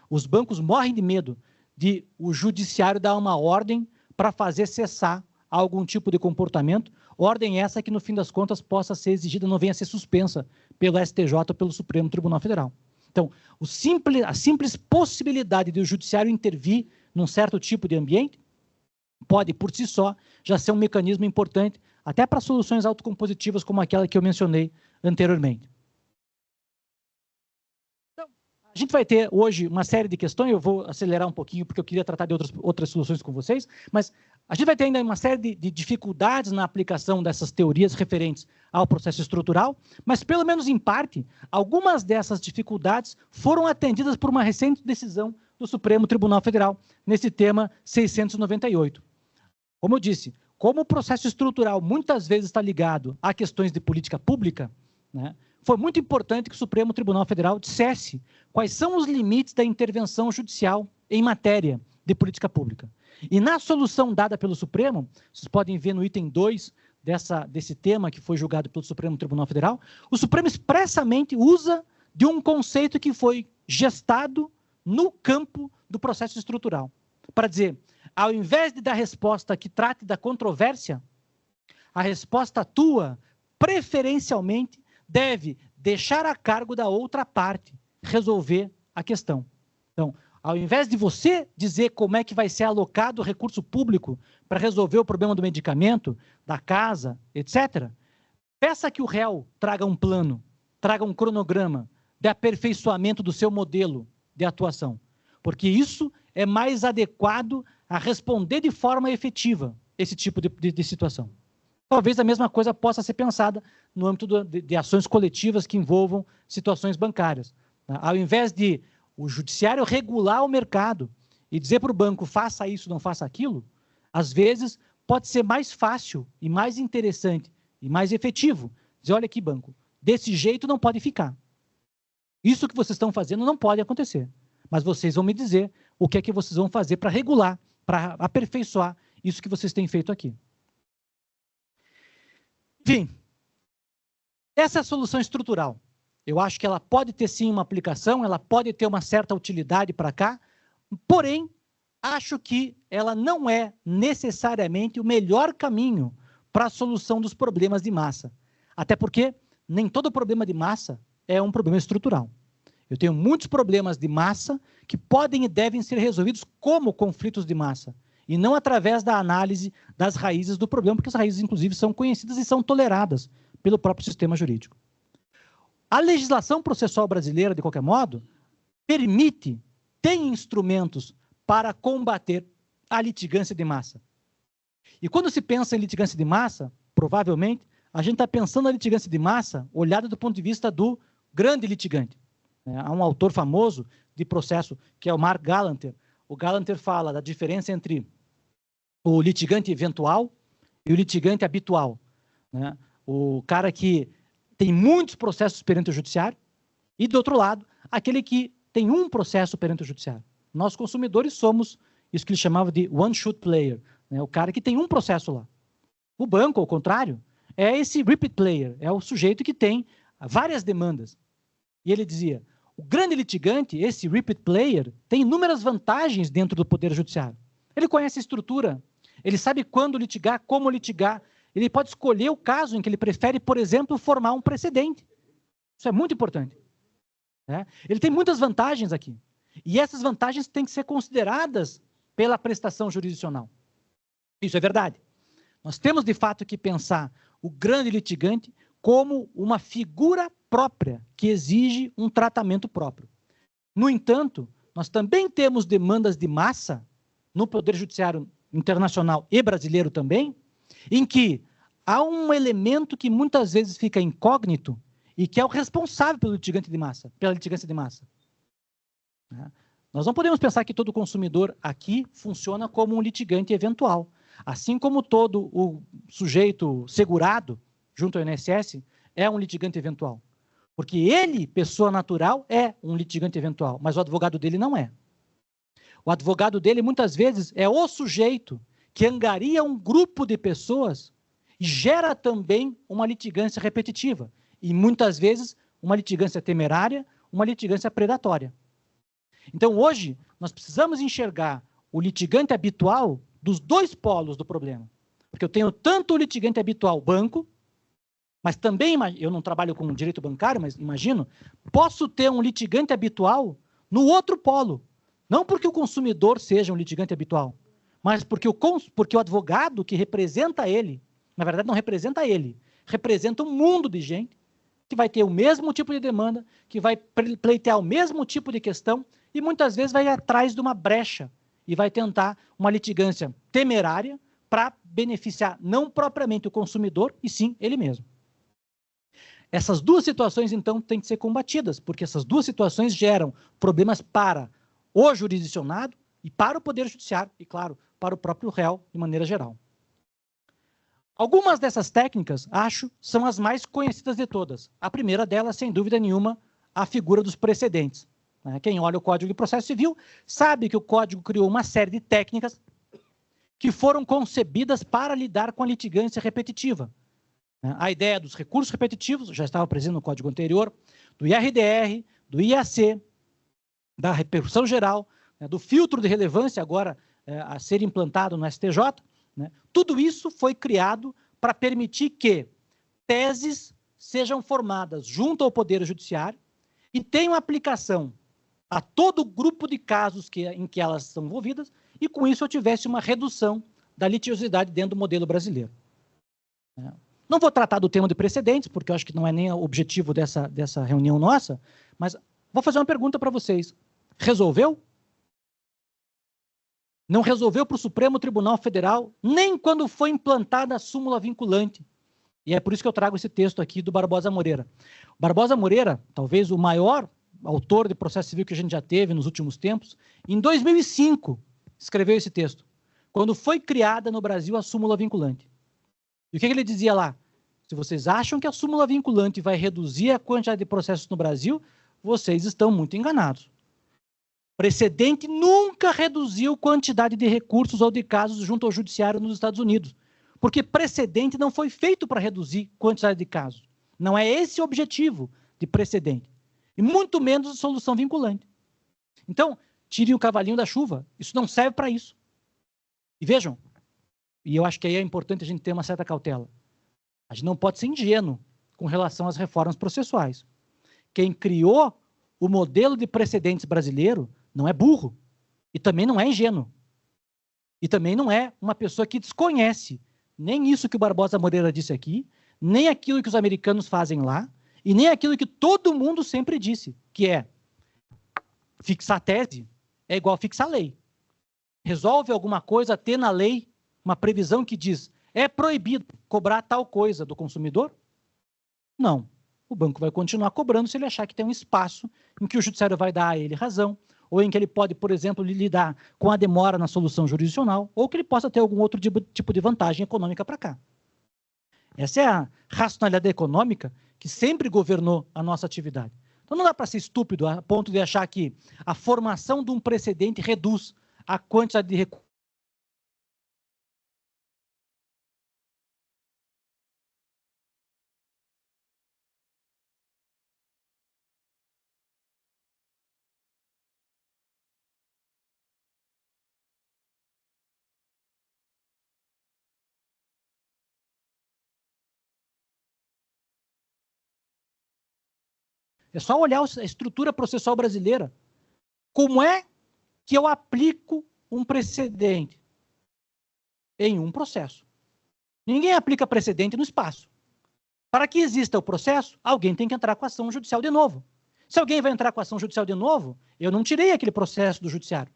os bancos morrem de medo de o judiciário dar uma ordem para fazer cessar algum tipo de comportamento, ordem essa que, no fim das contas, possa ser exigida, não venha a ser suspensa pelo STJ ou pelo Supremo Tribunal Federal. Então, a simples possibilidade de o judiciário intervir num certo tipo de ambiente pode, por si só, já ser um mecanismo importante até para soluções autocompositivas como aquela que eu mencionei anteriormente. Então, a gente vai ter hoje uma série de questões, eu vou acelerar um pouquinho porque eu queria tratar de outras soluções com vocês, mas a gente vai ter ainda uma série de dificuldades na aplicação dessas teorias referentes ao processo estrutural, mas, pelo menos em parte, algumas dessas dificuldades foram atendidas por uma recente decisão do Supremo Tribunal Federal, nesse tema 698. Como eu disse, como o processo estrutural muitas vezes está ligado a questões de política pública, foi muito importante que o Supremo Tribunal Federal dissesse quais são os limites da intervenção judicial em matéria de política pública. E na solução dada pelo Supremo, vocês podem ver no item 2 desse tema que foi julgado pelo Supremo Tribunal Federal, o Supremo expressamente usa de um conceito que foi gestado no campo do processo estrutural, para dizer, ao invés de dar resposta que trate da controvérsia, a resposta tua, preferencialmente, deve deixar a cargo da outra parte resolver a questão. Então, ao invés de você dizer como é que vai ser alocado o recurso público para resolver o problema do medicamento, da casa, etc., peça que o réu traga um plano, traga um cronograma de aperfeiçoamento do seu modelo de atuação, porque isso é mais adequado a responder de forma efetiva esse tipo de situação. Talvez a mesma coisa possa ser pensada no âmbito de ações coletivas que envolvam situações bancárias. Ao invés de o judiciário regular o mercado e dizer para o banco, faça isso, não faça aquilo, às vezes pode ser mais fácil e mais interessante e mais efetivo dizer, olha aqui, banco, desse jeito não pode ficar. Isso que vocês estão fazendo não pode acontecer. Mas vocês vão me dizer o que é que vocês vão fazer para regular, para aperfeiçoar isso que vocês têm feito aqui. Enfim, essa é a solução estrutural. Eu acho que ela pode ter sim uma aplicação, ela pode ter uma certa utilidade para cá, porém, acho que ela não é necessariamente o melhor caminho para a solução dos problemas de massa. Até porque nem todo problema de massa é um problema estrutural. Eu tenho muitos problemas de massa que podem e devem ser resolvidos como conflitos de massa, e não através da análise das raízes do problema, porque as raízes, inclusive, são conhecidas e são toleradas pelo próprio sistema jurídico. A legislação processual brasileira, de qualquer modo, tem instrumentos para combater a litigância de massa. E quando se pensa em litigância de massa, provavelmente, a gente está pensando na litigância de massa olhada do ponto de vista do grande litigante. Há um autor famoso de processo, que é o Mark Galanter. O Galanter fala da diferença entre o litigante eventual e o litigante habitual, né? O cara que tem muitos processos perante o judiciário e, do outro lado, aquele que tem um processo perante o judiciário. Nós, consumidores, somos isso que ele chamava de one-shoot player, né? O cara que tem um processo lá. O banco, ao contrário, é esse repeat player, é o sujeito que tem várias demandas. E ele dizia, o grande litigante, esse repeat player, tem inúmeras vantagens dentro do Poder Judiciário. Ele conhece a estrutura, ele sabe quando litigar, como litigar, ele pode escolher o caso em que ele prefere, por exemplo, formar um precedente. Isso é muito importante, né? Ele tem muitas vantagens aqui. E essas vantagens têm que ser consideradas pela prestação jurisdicional. Isso é verdade. Nós temos, de fato, que pensar o grande litigante como uma figura própria, que exige um tratamento próprio. No entanto, nós também temos demandas de massa, no Poder Judiciário internacional e brasileiro também, em que há um elemento que muitas vezes fica incógnito e que é o responsável pelo litigante de massa, pela litigância de massa. Nós não podemos pensar que todo consumidor aqui funciona como um litigante eventual. Assim como todo o sujeito segurado, junto ao INSS, é um litigante eventual. Porque ele, pessoa natural, é um litigante eventual, mas o advogado dele não é. O advogado dele, muitas vezes, é o sujeito que angaria um grupo de pessoas e gera também uma litigância repetitiva. E, muitas vezes, uma litigância temerária, uma litigância predatória. Então, hoje, nós precisamos enxergar o litigante habitual dos dois polos do problema. Porque eu tenho tanto o litigante habitual banco, mas também, eu não trabalho com direito bancário, mas imagino, posso ter um litigante habitual no outro polo. Não porque o consumidor seja um litigante habitual, mas porque o advogado que representa ele, na verdade não representa ele, representa um mundo de gente que vai ter o mesmo tipo de demanda, que vai pleitear o mesmo tipo de questão e muitas vezes vai atrás de uma brecha e vai tentar uma litigância temerária para beneficiar não propriamente o consumidor, e sim ele mesmo. Essas duas situações, então, têm que ser combatidas, porque essas duas situações geram problemas para o jurisdicionado e para o Poder Judiciário, e, claro, para o próprio réu, de maneira geral. Algumas dessas técnicas, acho, são as mais conhecidas de todas. A primeira delas, sem dúvida nenhuma, a figura dos precedentes. Quem olha o Código de Processo Civil sabe que o Código criou uma série de técnicas que foram concebidas para lidar com a litigância repetitiva. A ideia dos recursos repetitivos, já estava presente no Código anterior, do IRDR, do IAC, da repercussão geral, do filtro de relevância agora a ser implantado no STJ, tudo isso foi criado para permitir que teses sejam formadas junto ao Poder Judiciário e tenham aplicação a todo o grupo de casos em que elas são envolvidas e, com isso, eu tivesse uma redução da litigiosidade dentro do modelo brasileiro. Não vou tratar do tema de precedentes, porque eu acho que não é nem o objetivo dessa reunião nossa, mas vou fazer uma pergunta para vocês. Resolveu? Não resolveu para o Supremo Tribunal Federal, nem quando foi implantada a súmula vinculante. E é por isso que eu trago esse texto aqui do Barbosa Moreira. Barbosa Moreira, talvez o maior autor de processo civil que a gente já teve nos últimos tempos, em 2005, escreveu esse texto, quando foi criada no Brasil a súmula vinculante. E o que ele dizia lá? Se vocês acham que a súmula vinculante vai reduzir a quantidade de processos no Brasil, vocês estão muito enganados. Precedente nunca reduziu quantidade de recursos ou de casos junto ao judiciário nos Estados Unidos, porque precedente não foi feito para reduzir quantidade de casos. Não é esse o objetivo de precedente. E muito menos a solução vinculante. Então, tirem o cavalinho da chuva. Isso não serve para isso. E vejam, e eu acho que aí é importante a gente ter uma certa cautela. A gente não pode ser ingênuo com relação às reformas processuais. Quem criou o modelo de precedentes brasileiro não é burro e também não é ingênuo. E também não é uma pessoa que desconhece nem isso que o Barbosa Moreira disse aqui, nem aquilo que os americanos fazem lá, e nem aquilo que todo mundo sempre disse, que é fixar tese é igual fixar lei. Resolve alguma coisa ter na lei uma previsão que diz é proibido cobrar tal coisa do consumidor? Não. O banco vai continuar cobrando se ele achar que tem um espaço em que o judiciário vai dar a ele razão, ou em que ele pode, por exemplo, lidar com a demora na solução jurisdicional, ou que ele possa ter algum outro tipo de vantagem econômica para cá. Essa é a racionalidade econômica que sempre governou a nossa atividade. Então não dá para ser estúpido a ponto de achar que a formação de um precedente reduz a quantidade de recursos. É só olhar a estrutura processual brasileira. Como é que eu aplico um precedente em um processo? Ninguém aplica precedente no espaço. Para que exista o processo, alguém tem que entrar com a ação judicial de novo. Se alguém vai entrar com a ação judicial de novo, eu não tirei aquele processo do judiciário.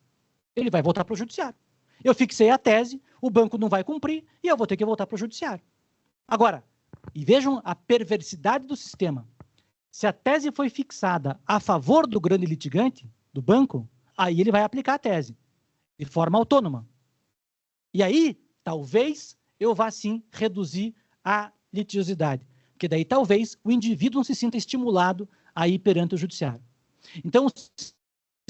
Ele vai voltar para o judiciário. Eu fixei a tese, o banco não vai cumprir e eu vou ter que voltar para o judiciário. Agora, e vejam a perversidade do sistema. Se a tese foi fixada a favor do grande litigante, do banco, aí ele vai aplicar a tese, de forma autônoma. E aí, talvez, eu vá sim reduzir a litigiosidade, porque daí talvez o indivíduo não se sinta estimulado a ir perante o judiciário. Então, o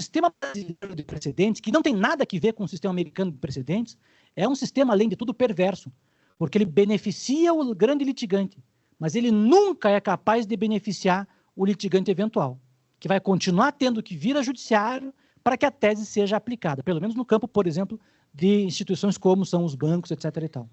sistema brasileiro de precedentes, que não tem nada a ver com o sistema americano de precedentes, é um sistema, além de tudo, perverso, porque ele beneficia o grande litigante, mas ele nunca é capaz de beneficiar o litigante eventual, que vai continuar tendo que vir a judiciário para que a tese seja aplicada, pelo menos no campo, por exemplo, de instituições como são os bancos, etc. e tal.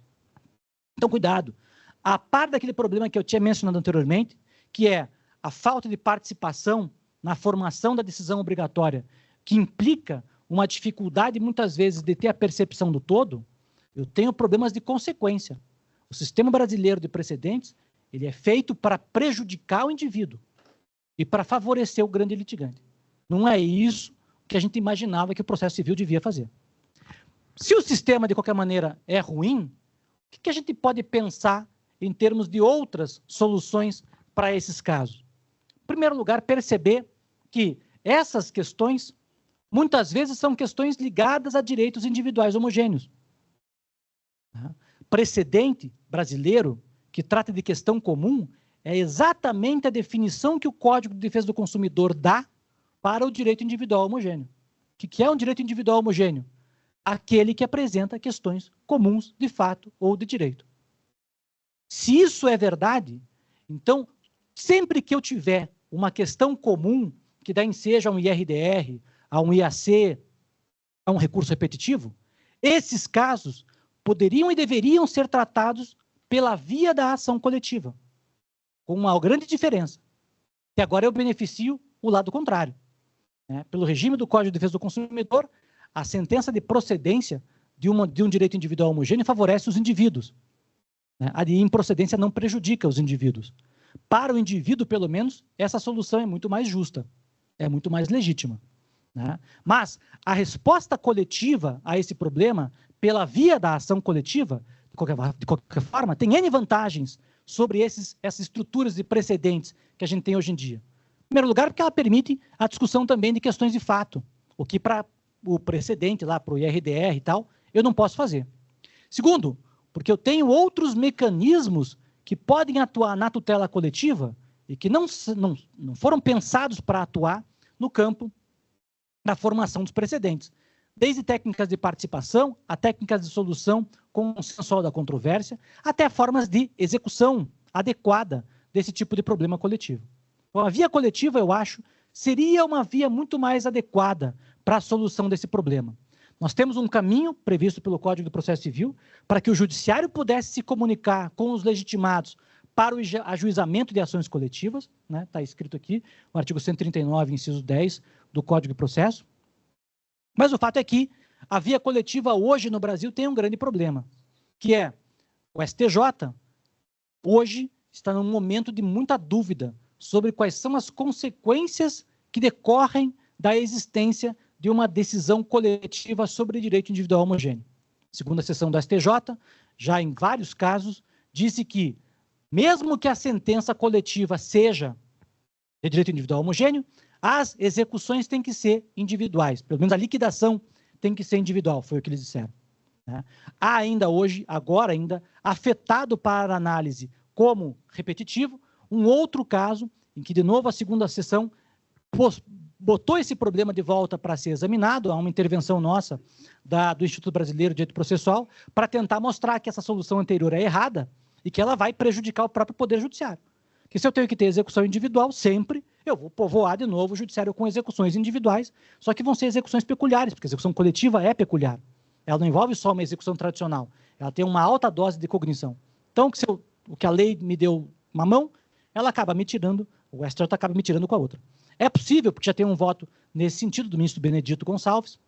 Então, cuidado. A par daquele problema que eu tinha mencionado anteriormente, que é a falta de participação na formação da decisão obrigatória, que implica uma dificuldade, muitas vezes, de ter a percepção do todo, eu tenho problemas de consequência. O sistema brasileiro de precedentes, ele é feito para prejudicar o indivíduo e para favorecer o grande litigante. Não é isso que a gente imaginava que o processo civil devia fazer. Se o sistema, de qualquer maneira, é ruim, o que a gente pode pensar em termos de outras soluções para esses casos? Em primeiro lugar, perceber que essas questões, muitas vezes, são questões ligadas a direitos individuais homogêneos. Precedente brasileiro, que trata de questão comum, é exatamente a definição que o Código de Defesa do Consumidor dá para o direito individual homogêneo. O que é um direito individual homogêneo? Aquele que apresenta questões comuns de fato ou de direito. Se isso é verdade, então, sempre que eu tiver uma questão comum, que daí seja um IRDR, a um IAC, a um recurso repetitivo, esses casos poderiam e deveriam ser tratados pela via da ação coletiva, com uma grande diferença, que agora eu beneficio o lado contrário. Pelo regime do Código de Defesa do Consumidor, a sentença de procedência de um direito individual homogêneo favorece os indivíduos. A de improcedência não prejudica os indivíduos. Para o indivíduo, pelo menos, essa solução é muito mais justa, é muito mais legítima. Mas a resposta coletiva a esse problema, pela via da ação coletiva, de qualquer forma, tem N vantagens sobre essas estruturas de precedentes que a gente tem hoje em dia. Em primeiro lugar, porque ela permite a discussão também de questões de fato, o que para o precedente, lá para o IRDR e tal, eu não posso fazer. Segundo, porque eu tenho outros mecanismos que podem atuar na tutela coletiva e que não foram pensados para atuar no campo da formação dos precedentes. Desde técnicas de participação, a técnicas de solução consensual da controvérsia, até formas de execução adequada desse tipo de problema coletivo. Então, a via coletiva, eu acho, seria uma via muito mais adequada para a solução desse problema. Nós temos um caminho previsto pelo Código do Processo Civil para que o judiciário pudesse se comunicar com os legitimados para o ajuizamento de ações coletivas, está escrito aqui, o artigo 139, inciso 10 do Código de Processo. Mas o fato é que a via coletiva hoje no Brasil tem um grande problema, que é o STJ hoje está num momento de muita dúvida sobre quais são as consequências que decorrem da existência de uma decisão coletiva sobre direito individual homogêneo. Segunda sessão do STJ, já em vários casos, disse que, mesmo que a sentença coletiva seja de direito individual homogêneo, As execuções têm que ser individuais, pelo menos a liquidação tem que ser individual, foi o que eles disseram. Né? Há ainda hoje, agora ainda, afetado para análise como repetitivo, um outro caso em que, de novo, a segunda sessão botou esse problema de volta para ser examinado, há uma intervenção nossa do Instituto Brasileiro de Direito Processual, para tentar mostrar que essa solução anterior é errada e que ela vai prejudicar o próprio Poder Judiciário. Que se eu tenho que ter execução individual, sempre eu vou povoar de novo o Judiciário com execuções individuais, só que vão ser execuções peculiares, porque a execução coletiva é peculiar. Ela não envolve só uma execução tradicional, ela tem uma alta dose de cognição. Então, o que a lei me deu uma mão, ela acaba me tirando, o STJ acaba me tirando com a outra. É possível, porque já tem um voto nesse sentido do ministro Benedito Gonçalves,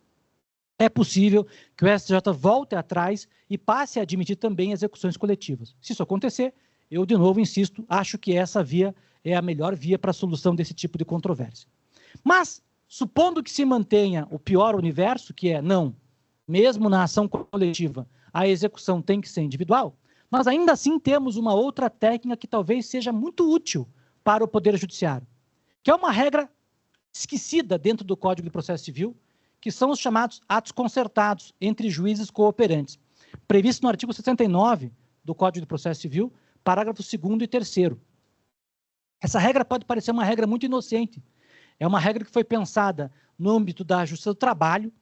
é possível que o STJ volte atrás e passe a admitir também execuções coletivas. Se isso acontecer, eu, de novo, insisto, acho que essa via é a melhor via para a solução desse tipo de controvérsia. Mas, supondo que se mantenha o pior universo, que é não, mesmo na ação coletiva, a execução tem que ser individual, nós ainda assim temos uma outra técnica que talvez seja muito útil para o Poder Judiciário, que é uma regra esquecida dentro do Código de Processo Civil, que são os chamados atos concertados entre juízes cooperantes, previsto no artigo 69 do Código de Processo Civil, parágrafos 2º e 3º. Essa regra pode parecer uma regra muito inocente. É uma regra que foi pensada no âmbito da Justiça do Trabalho,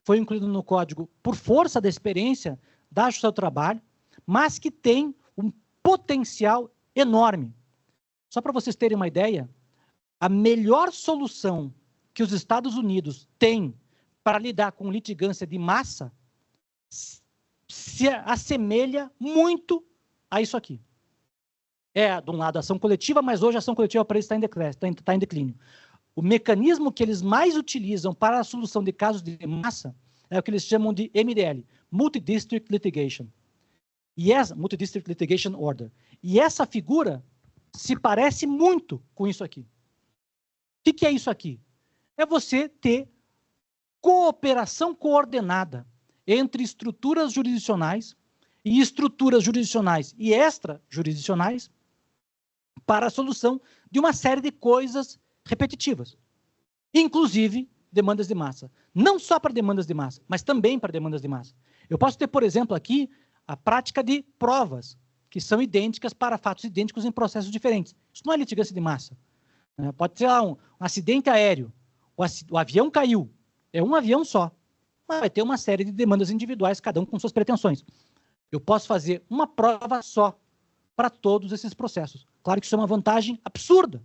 foi incluída no Código por força da experiência da Justiça do Trabalho, mas que tem um potencial enorme. Só para vocês terem uma ideia, a melhor solução que os Estados Unidos têm para lidar com litigância de massa se assemelha muito a isso aqui. É, de um lado, a ação coletiva, mas hoje a ação coletiva para eles está em declínio. O mecanismo que eles mais utilizam para a solução de casos de massa é o que eles chamam de MDL, Multi-District Litigation. Multi-District Litigation Order. E essa figura se parece muito com isso aqui. O que é isso aqui? É você ter cooperação coordenada entre estruturas jurisdicionais e extrajurisdicionais para a solução de uma série de coisas repetitivas, inclusive demandas de massa. Não só para demandas de massa, mas também para demandas de massa. Eu posso ter, por exemplo, aqui a prática de provas, que são idênticas para fatos idênticos em processos diferentes. Isso não é litigância de massa. Pode ser um acidente aéreo, o avião caiu, é um avião só, mas vai ter uma série de demandas individuais, cada um com suas pretensões. Eu posso fazer uma prova só para todos esses processos. Claro que isso é uma vantagem absurda,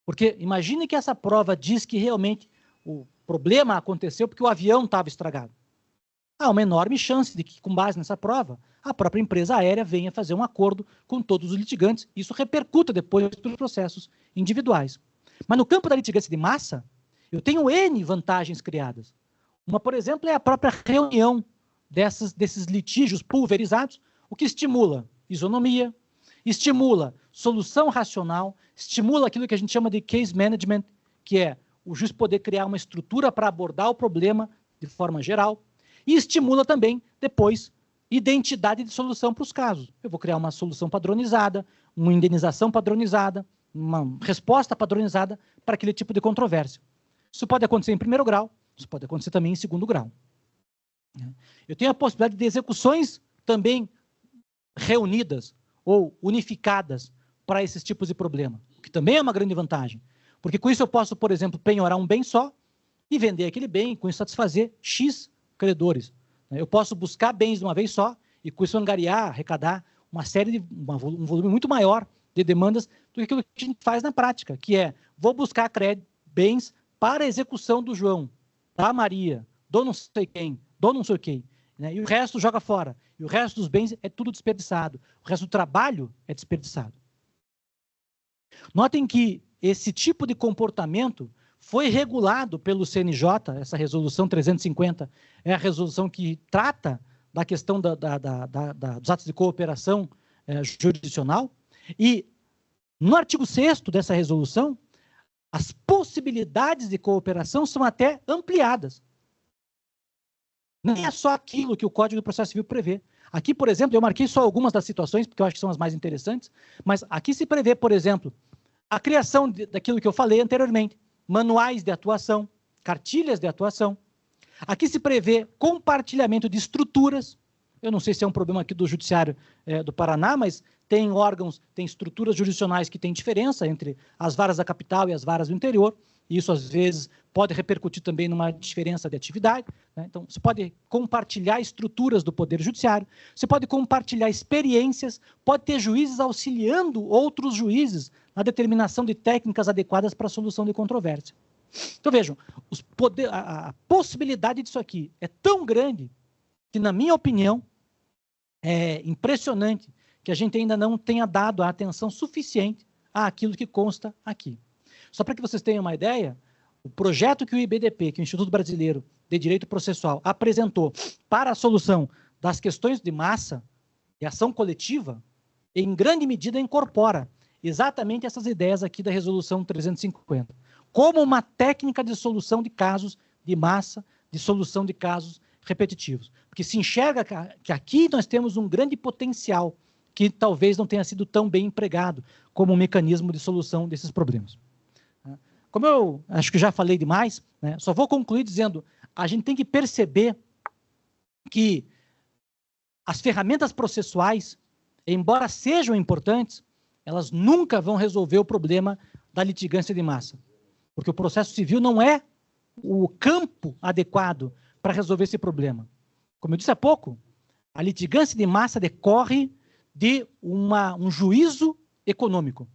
porque imagine que essa prova diz que realmente o problema aconteceu porque o avião estava estragado. Há uma enorme chance de que, com base nessa prova, a própria empresa aérea venha fazer um acordo com todos os litigantes, e isso repercuta depois para os processos individuais. Mas no campo da litigância de massa, eu tenho N vantagens criadas. Uma, por exemplo, é a própria reunião desses litígios pulverizados, o que estimula isonomia, estimula solução racional, estimula aquilo que a gente chama de case management, que é o juiz poder criar uma estrutura para abordar o problema de forma geral, e estimula também, depois, identidade de solução para os casos. Eu vou criar uma solução padronizada, uma indenização padronizada, uma resposta padronizada para aquele tipo de controvérsia. Isso pode acontecer em primeiro grau, isso pode acontecer também em segundo grau. Eu tenho a possibilidade de execuções também reunidas ou unificadas para esses tipos de problema, o que também é uma grande vantagem. Porque com isso eu posso, por exemplo, penhorar um bem só e vender aquele bem, com isso satisfazer X credores. Eu posso buscar bens de uma vez só e com isso angariar, arrecadar um volume muito maior de demandas do que aquilo que a gente faz na prática, que é, vou buscar bens para a execução do João, da Maria, do não sei quem, do não sei quem, né? E o resto joga fora. E o resto dos bens é tudo desperdiçado. O resto do trabalho é desperdiçado. Notem que esse tipo de comportamento foi regulado pelo CNJ, essa resolução 350 é a resolução que trata da questão dos atos de cooperação jurisdicional, e no artigo 6º dessa resolução, as possibilidades de cooperação são até ampliadas. Não é só aquilo que o Código de Processo Civil prevê. Aqui, por exemplo, eu marquei só algumas das situações, porque eu acho que são as mais interessantes, mas aqui se prevê, por exemplo, a criação daquilo que eu falei anteriormente, manuais de atuação, cartilhas de atuação. Aqui se prevê compartilhamento de estruturas. Eu não sei se é um problema aqui do Judiciário do Paraná, mas tem órgãos, tem estruturas jurisdicionais que têm diferença entre as varas da capital e as varas do interior. E isso, às vezes, pode repercutir também numa diferença de atividade, né? Então, você pode compartilhar estruturas do Poder Judiciário, você pode compartilhar experiências, pode ter juízes auxiliando outros juízes na determinação de técnicas adequadas para a solução de controvérsia. Então, vejam, a possibilidade disso aqui é tão grande que, na minha opinião, é impressionante que a gente ainda não tenha dado a atenção suficiente àquilo que consta aqui. Só para que vocês tenham uma ideia, o projeto que o IBDP, que é o Instituto Brasileiro de Direito Processual, apresentou para a solução das questões de massa e ação coletiva, em grande medida incorpora exatamente essas ideias aqui da Resolução 350, como uma técnica de solução de casos de massa, de solução de casos repetitivos. Porque se enxerga que aqui nós temos um grande potencial que talvez não tenha sido tão bem empregado como um mecanismo de solução desses problemas. Como eu acho que já falei demais, né, só vou concluir dizendo, a gente tem que perceber que as ferramentas processuais, embora sejam importantes, elas nunca vão resolver o problema da litigância de massa. Porque o processo civil não é o campo adequado para resolver esse problema. Como eu disse há pouco, a litigância de massa decorre de um juízo econômico,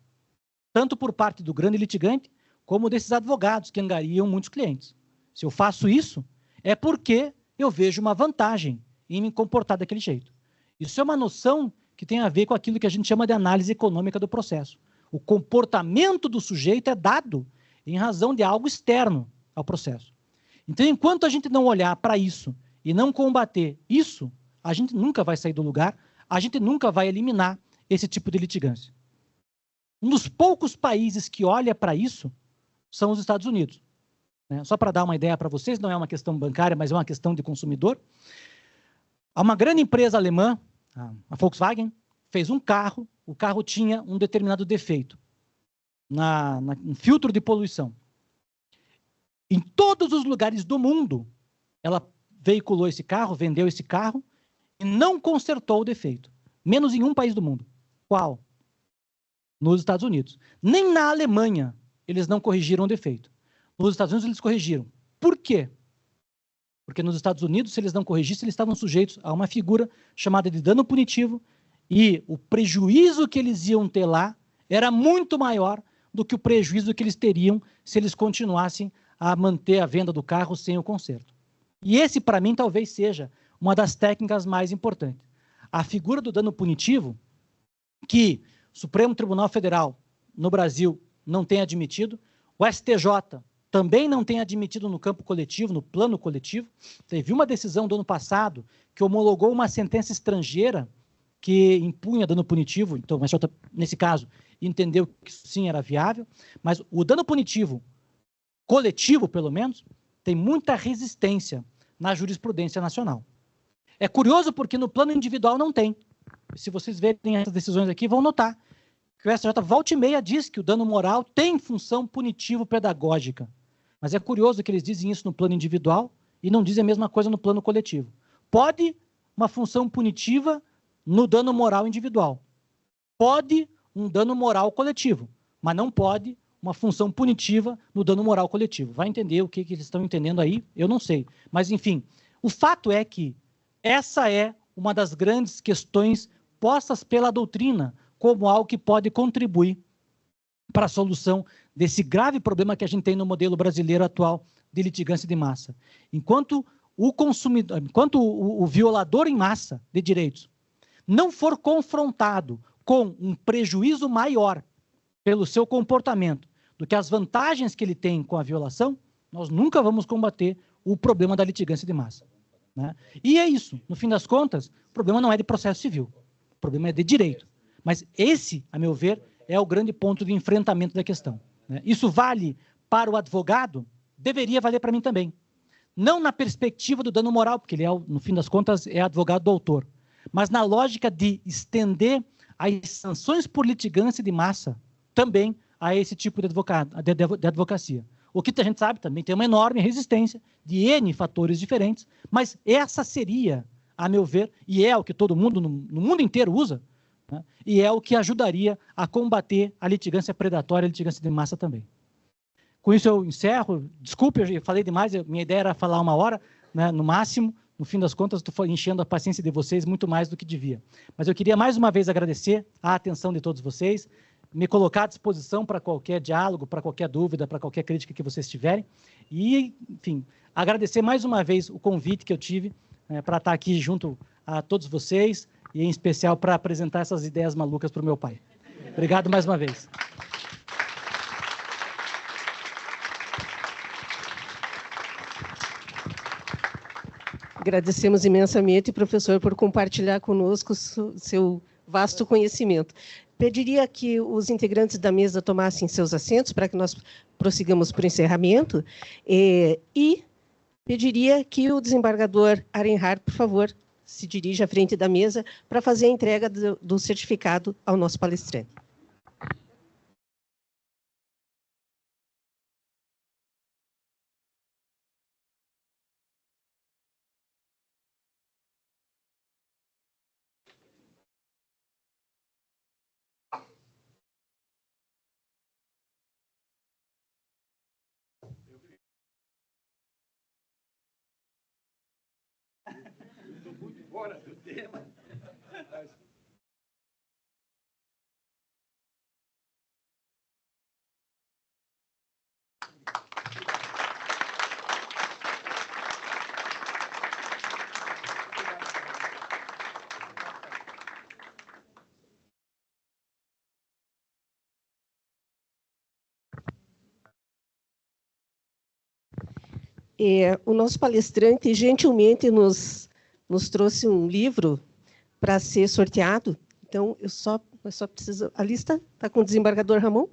tanto por parte do grande litigante, como desses advogados que angariam muitos clientes. Se eu faço isso, é porque eu vejo uma vantagem em me comportar daquele jeito. Isso é uma noção que tem a ver com aquilo que a gente chama de análise econômica do processo. O comportamento do sujeito é dado em razão de algo externo ao processo. Então, enquanto a gente não olhar para isso e não combater isso, a gente nunca vai sair do lugar, a gente nunca vai eliminar esse tipo de litigância. Um dos poucos países que olha para isso são os Estados Unidos. Só para dar uma ideia para vocês, não é uma questão bancária, mas é uma questão de consumidor. Há uma grande empresa alemã, a Volkswagen, fez um carro, o carro tinha um determinado defeito, um filtro de poluição. Em todos os lugares do mundo, ela veiculou esse carro, vendeu esse carro, e não consertou o defeito. Menos em um país do mundo. Qual? Nos Estados Unidos. Nem na Alemanha eles não corrigiram o defeito. Nos Estados Unidos eles corrigiram. Por quê? Porque nos Estados Unidos, se eles não corrigissem, eles estavam sujeitos a uma figura chamada de dano punitivo e o prejuízo que eles iam ter lá era muito maior do que o prejuízo que eles teriam se eles continuassem a manter a venda do carro sem o conserto. E esse, para mim, talvez seja uma das técnicas mais importantes. A figura do dano punitivo, que o Supremo Tribunal Federal, no Brasil, não tem admitido, o STJ também não tem admitido no campo coletivo, no plano coletivo. Teve uma decisão do ano passado que homologou uma sentença estrangeira que impunha dano punitivo, então o STJ, nesse caso, entendeu que sim era viável, mas o dano punitivo coletivo, pelo menos, tem muita resistência na jurisprudência nacional. É curioso porque no plano individual não tem. Se vocês verem essas decisões aqui, vão notar que o STJ volta e meia diz que o dano moral tem função punitivo-pedagógica. Mas é curioso que eles dizem isso no plano individual e não dizem a mesma coisa no plano coletivo. Pode uma função punitiva no dano moral individual. Pode um dano moral coletivo, mas não pode uma função punitiva no dano moral coletivo. Vai entender o que eles estão entendendo aí? Eu não sei. Mas, enfim, o fato é que essa é uma das grandes questões postas pela doutrina como algo que pode contribuir para a solução desse grave problema que a gente tem no modelo brasileiro atual de litigância de massa. Enquanto o consumidor, enquanto o violador em massa de direitos não for confrontado com um prejuízo maior pelo seu comportamento do que as vantagens que ele tem com a violação, nós nunca vamos combater o problema da litigância de massa. Né? E é isso. No fim das contas, o problema não é de processo civil. O problema é de direito. Mas esse, a meu ver, é o grande ponto de enfrentamento da questão. Né? Isso vale para o advogado? Deveria valer para mim também. Não na perspectiva do dano moral, porque ele, no fim das contas, é advogado do autor, mas na lógica de estender as sanções por litigância de massa também a esse tipo de advocacia. O que a gente sabe também tem uma enorme resistência de N fatores diferentes, mas essa seria, a meu ver, e é o que todo mundo no mundo inteiro usa, né? E é o que ajudaria a combater a litigância predatória e a litigância de massa também. Com isso eu encerro. Desculpe, eu falei demais, minha ideia era falar 1 hora, né, no máximo. No fim das contas, estou enchendo a paciência de vocês muito mais do que devia. Mas eu queria mais uma vez agradecer a atenção de todos vocês, me colocar à disposição para qualquer diálogo, para qualquer dúvida, para qualquer crítica que vocês tiverem. E, enfim, agradecer mais uma vez o convite que eu tive para estar aqui junto a todos vocês e, em especial, para apresentar essas ideias malucas para o meu pai. Obrigado mais uma vez. Agradecemos imensamente, professor, por compartilhar conosco seu vasto conhecimento. Pediria que os integrantes da mesa tomassem seus assentos para que nós prossigamos para o encerramento e pediria que o desembargador Arenhard, por favor, se dirija à frente da mesa para fazer a entrega do certificado ao nosso palestrante. Fora do tema. O nosso palestrante gentilmente nos trouxe um livro para ser sorteado. Então, eu só preciso... A lista está com o desembargador Ramon?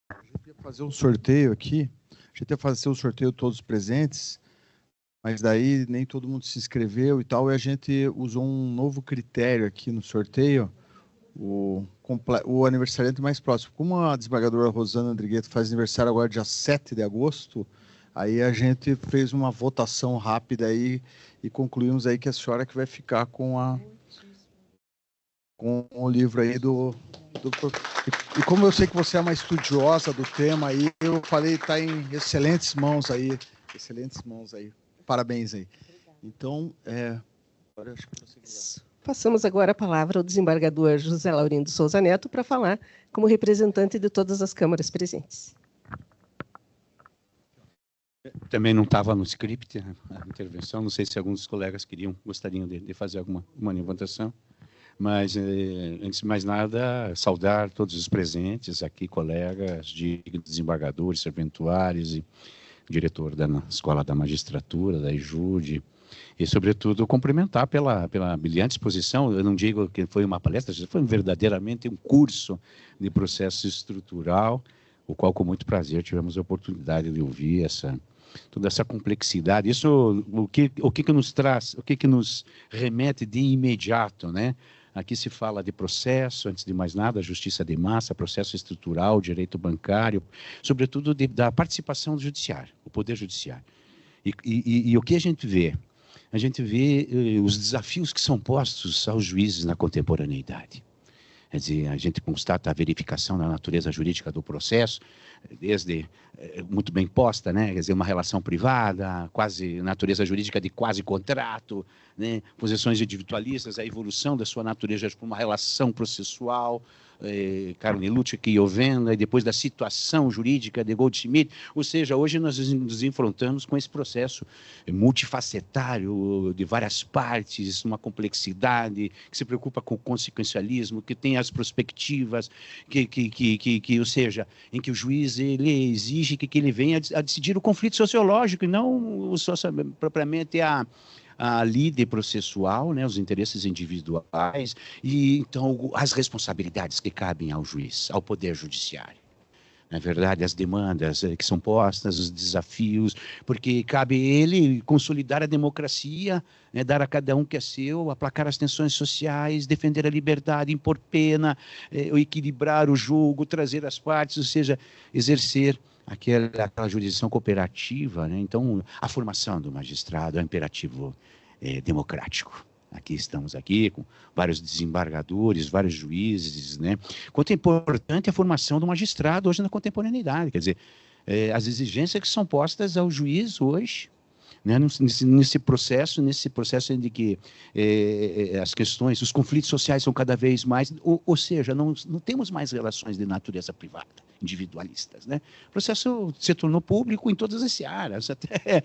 A gente ia fazer um sorteio aqui, a gente ia fazer o sorteio de todos os presentes, mas daí nem todo mundo se inscreveu e tal, e a gente usou um novo critério aqui no sorteio, o aniversariante mais próximo. Como a desembargadora Rosana Andrigueto faz aniversário agora dia 7 de agosto, aí a gente fez uma votação rápida aí e concluímos aí que a senhora que vai ficar com o livro aí E como eu sei que você é uma estudiosa do tema aí, eu falei, está em excelentes mãos aí. Parabéns aí. Então, agora acho que você... Passamos agora a palavra ao desembargador José Laurindo Souza Neto para falar como representante de todas as câmaras presentes. Também não estava no script a intervenção, não sei se alguns dos colegas gostariam de fazer uma levantação, mas, antes de mais nada, saudar todos os presentes aqui, colegas, desembargadores, serventuários e diretor da Escola da Magistratura, da IJUD, e, sobretudo, cumprimentar pela brilhante exposição. Eu não digo que foi uma palestra, foi verdadeiramente um curso de processo estrutural, o qual, com muito prazer, tivemos a oportunidade de ouvir toda essa complexidade. Isso, o que nos traz, o que nos remete de imediato, né? Aqui se fala de processo, antes de mais nada, justiça de massa, processo estrutural, direito bancário, sobretudo da participação do judiciário, o poder judiciário. E o que a gente vê? A gente vê os desafios que são postos aos juízes na contemporaneidade. Quer dizer, a gente constata a verificação da natureza jurídica do processo, desde muito bem posta, né? Quer dizer, uma relação privada, quase natureza jurídica de quase contrato, né? Posições individualistas, a evolução da sua natureza para uma relação processual, carne lútea e ovenda, e depois da situação jurídica de Goldschmidt. Ou seja, hoje nós nos enfrentamos com esse processo multifacetário, de várias partes, uma complexidade, que se preocupa com o consequencialismo, que tem as prospectivas, ou seja, em que o juiz ele exige que ele venha a decidir o conflito sociológico e não propriamente a lide processual, né, os interesses individuais, e então as responsabilidades que cabem ao juiz, ao poder judiciário. na verdade, as demandas que são postas, os desafios, porque cabe ele consolidar a democracia, né, dar a cada um que é seu, aplacar as tensões sociais, defender a liberdade, impor pena, equilibrar o jogo, trazer as partes, ou seja, exercer aquela jurisdição cooperativa, né? Então, a formação do magistrado é um imperativo democrático. Aqui estamos aqui com vários desembargadores, vários juízes, né? Quanto é importante a formação do magistrado hoje na contemporaneidade, quer dizer, as exigências que são postas ao juiz hoje, né, nesse processo de que as questões, os conflitos sociais são cada vez mais, ou seja, não temos mais relações de natureza privada, individualistas, né? O processo se tornou público em todas as áreas, até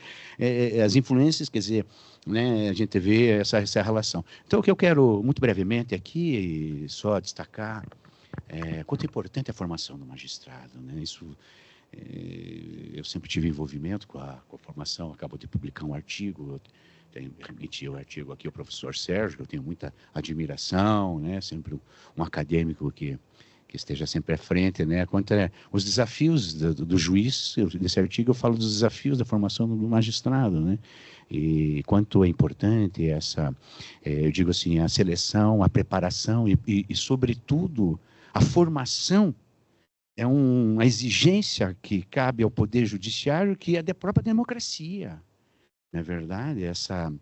as influências, quer dizer, né, a gente vê essa relação. Então, o que eu quero, muito brevemente aqui, só destacar, quanto é importante a formação do magistrado, né? Isso... eu sempre tive envolvimento com a formação, acabo de publicar um artigo, remeti o artigo aqui ao professor Sérgio, que eu tenho muita admiração, né? Sempre um acadêmico que esteja sempre à frente, né? Quanto os desafios do juiz, nesse artigo eu falo dos desafios da formação do magistrado, né? E quanto é importante eu digo assim, a seleção, a preparação e sobretudo, a formação é uma exigência que cabe ao Poder Judiciário, que é da própria democracia. Não é verdade? Essa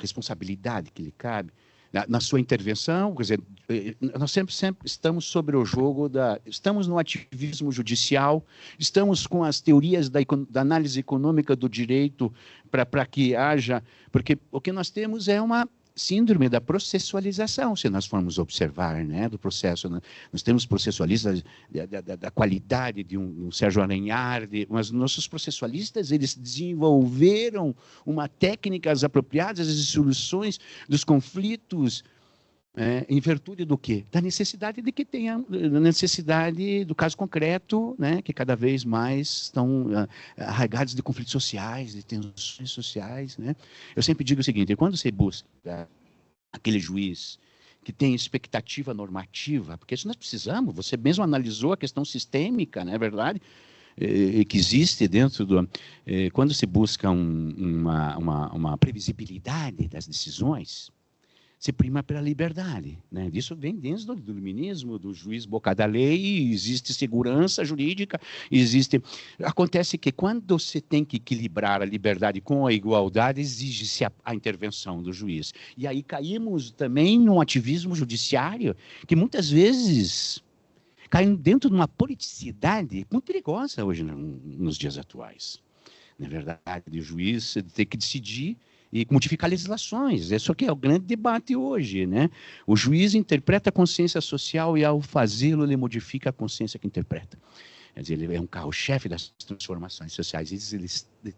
responsabilidade que lhe cabe na sua intervenção, quer dizer, nós sempre estamos sobre o jogo estamos no ativismo judicial, estamos com as teorias da análise econômica do direito para que haja, porque o que nós temos é uma síndrome da processualização, se nós formos observar, né, do processo. Nós temos processualistas da qualidade de um Sérgio Aranhard, mas nossos processualistas, eles desenvolveram técnicas apropriadas de soluções dos conflitos, em virtude do quê? Da necessidade de que tenha, da necessidade do caso concreto, né, que cada vez mais estão arraigados de conflitos sociais, de tensões sociais, né? Eu sempre digo o seguinte, quando você busca aquele juiz que tem expectativa normativa, porque isso nós precisamos, você mesmo analisou a questão sistêmica, não é verdade? Que existe dentro do... Quando se busca uma previsibilidade das decisões, se prima pela liberdade, né? Isso vem desde do iluminismo, do juiz boca da lei, existe segurança jurídica, acontece que quando você tem que equilibrar a liberdade com a igualdade, exige-se a intervenção do juiz. E aí caímos também num ativismo judiciário, que muitas vezes cai dentro de uma politicidade muito perigosa hoje, nos dias atuais. Na verdade, o juiz tem que decidir e modificar legislações. Isso aqui é o grande debate hoje, né? O juiz interpreta a consciência social e, ao fazê-lo, ele modifica a consciência que interpreta. Quer dizer, ele é um carro-chefe das transformações sociais. Ele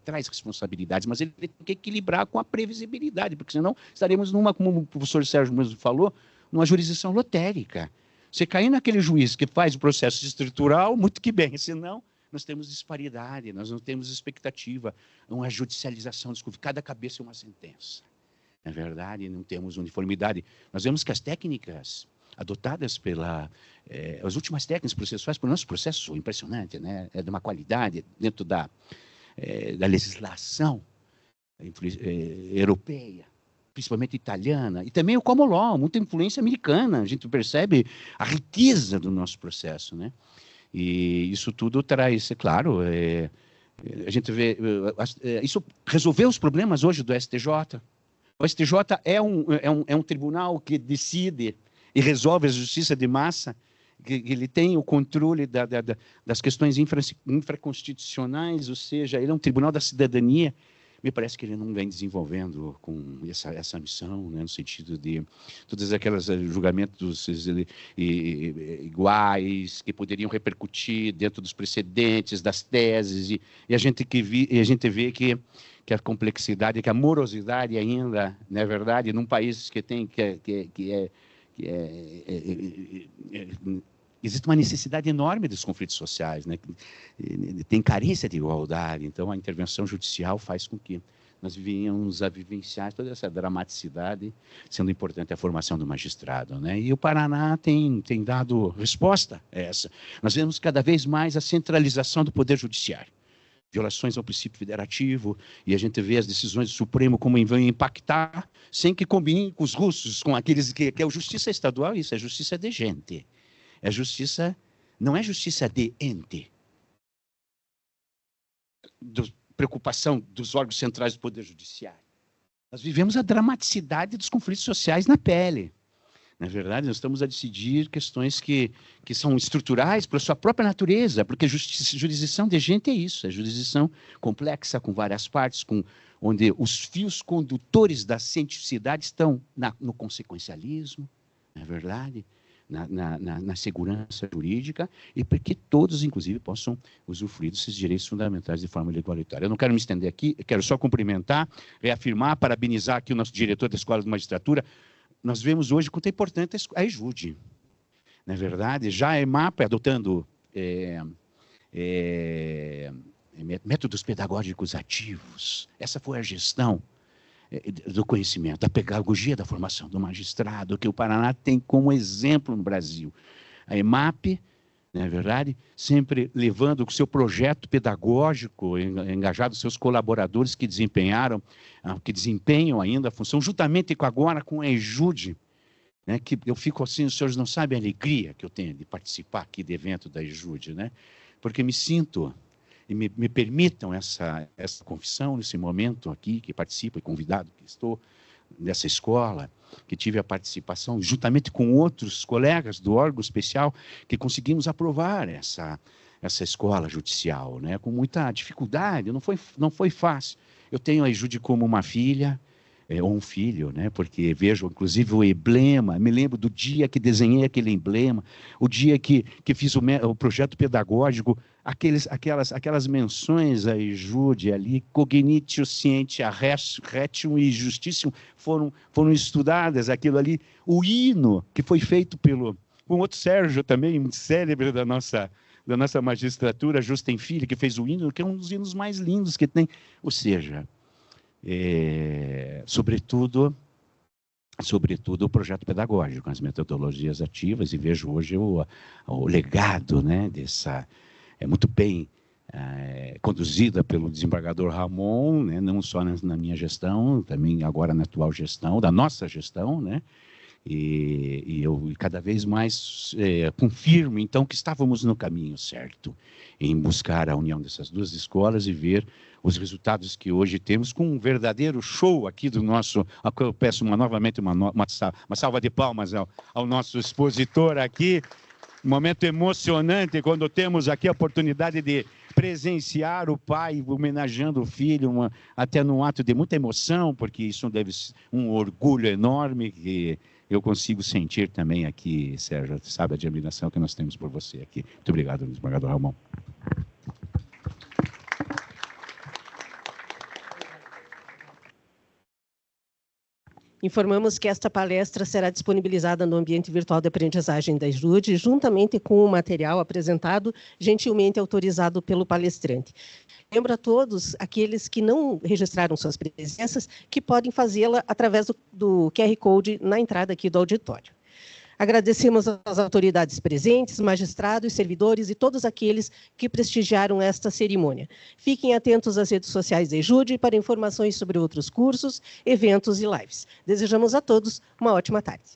traz responsabilidades, mas ele tem que equilibrar com a previsibilidade, porque senão estaremos como o professor Sérgio mesmo falou, numa jurisdição lotérica. Você cair naquele juiz que faz o processo estrutural, muito que bem, senão nós temos disparidade, nós não temos expectativa, uma judicialização, desculpe, cada cabeça é uma sentença. Na verdade, não temos uniformidade. Nós vemos que as técnicas adotadas as últimas técnicas processuais pelo nosso processo, impressionante, né? É de uma qualidade dentro da legislação europeia, principalmente italiana, e também o common law, muita influência americana. A gente percebe a riqueza do nosso processo, né? E isso tudo traz, é claro, a gente vê, isso resolveu os problemas hoje do STJ. O STJ é um tribunal que decide e resolve a justiça de massa, que ele tem o controle das questões infraconstitucionais, ou seja, ele é um tribunal da cidadania. Me parece que ele não vem desenvolvendo com essa missão, né, no sentido de todos aqueles julgamentos iguais que poderiam repercutir dentro dos precedentes, das teses, e a gente vê que a complexidade, que a morosidade ainda, não é verdade, num país que tem existe uma necessidade enorme dos conflitos sociais, né? Tem carência de igualdade, então a intervenção judicial faz com que nós vivíamos a vivenciar toda essa dramaticidade, sendo importante a formação do magistrado, né? E o Paraná tem dado resposta a essa. Nós vemos cada vez mais a centralização do Poder Judiciário, violações ao princípio federativo, e a gente vê as decisões do Supremo como vão impactar, sem que combinem com os russos, com aqueles que é a justiça estadual, isso é justiça de gente. É justiça, não é justiça de ente. Preocupação dos órgãos centrais do Poder Judiciário. Nós vivemos a dramaticidade dos conflitos sociais na pele. Na verdade, nós estamos a decidir questões que são estruturais por sua própria natureza, porque jurisdição de gente é isso, é jurisdição complexa, com várias partes, onde os fios condutores da cientificidade estão no consequencialismo, não é verdade? Na segurança jurídica, e para que todos, inclusive, possam usufruir desses direitos fundamentais de forma igualitária. Eu não quero me estender aqui, quero só cumprimentar, reafirmar, parabenizar aqui o nosso diretor da Escola de Magistratura. Nós vemos hoje quanto é importante a EJUDE. Na verdade, já a EMAP adotando métodos pedagógicos ativos. Essa foi a gestão do conhecimento, a pedagogia da formação do magistrado, que o Paraná tem como exemplo no Brasil. A EMAP, não é verdade, sempre levando o seu projeto pedagógico, engajado seus colaboradores que desempenham ainda a função, juntamente agora com a EJUDE, né, que eu fico assim, os senhores não sabem a alegria que eu tenho de participar aqui do evento da EJUDE, né, porque me sinto... E me permitam essa confissão nesse momento aqui, que participo e convidado que estou dessa escola, que tive a participação, juntamente com outros colegas do órgão especial, que conseguimos aprovar essa escola judicial, né, com muita dificuldade, não foi fácil. Eu tenho a EJUDE como uma filha, ou um filho, né, porque vejo, inclusive, o emblema, me lembro do dia que desenhei aquele emblema, o dia que fiz o projeto pedagógico, aquelas menções a EJUDE ali, cognitio scientia retium e justitium, foram estudadas, aquilo ali, o hino que foi feito com outro Sérgio também, célebre da nossa magistratura, Justem Filho, que fez o hino, que é um dos hinos mais lindos que tem, ou seja... sobretudo o projeto pedagógico, as metodologias ativas, e vejo hoje o legado, né, muito bem conduzida pelo desembargador Ramon, né, não só na minha gestão, também agora na atual gestão, da nossa gestão, né, e eu cada vez mais confirmo, então, que estávamos no caminho certo, em buscar a união dessas duas escolas e ver os resultados que hoje temos, com um verdadeiro show aqui do nosso... Eu peço novamente uma salva de palmas ao nosso expositor aqui. Um momento emocionante quando temos aqui a oportunidade de presenciar o pai homenageando o filho, até num ato de muita emoção, porque isso deve ser um orgulho enorme que eu consigo sentir também aqui, Sérgio, sabe a admiração que nós temos por você aqui. Muito obrigado, desembargador Ramon. Informamos que esta palestra será disponibilizada no ambiente virtual de aprendizagem da EJUDE, juntamente com o material apresentado, gentilmente autorizado pelo palestrante. Lembro a todos, aqueles que não registraram suas presenças, que podem fazê-la através do QR Code na entrada aqui do auditório. Agradecemos às autoridades presentes, magistrados, servidores e todos aqueles que prestigiaram esta cerimônia. Fiquem atentos às redes sociais da EJUDE para informações sobre outros cursos, eventos e lives. Desejamos a todos uma ótima tarde.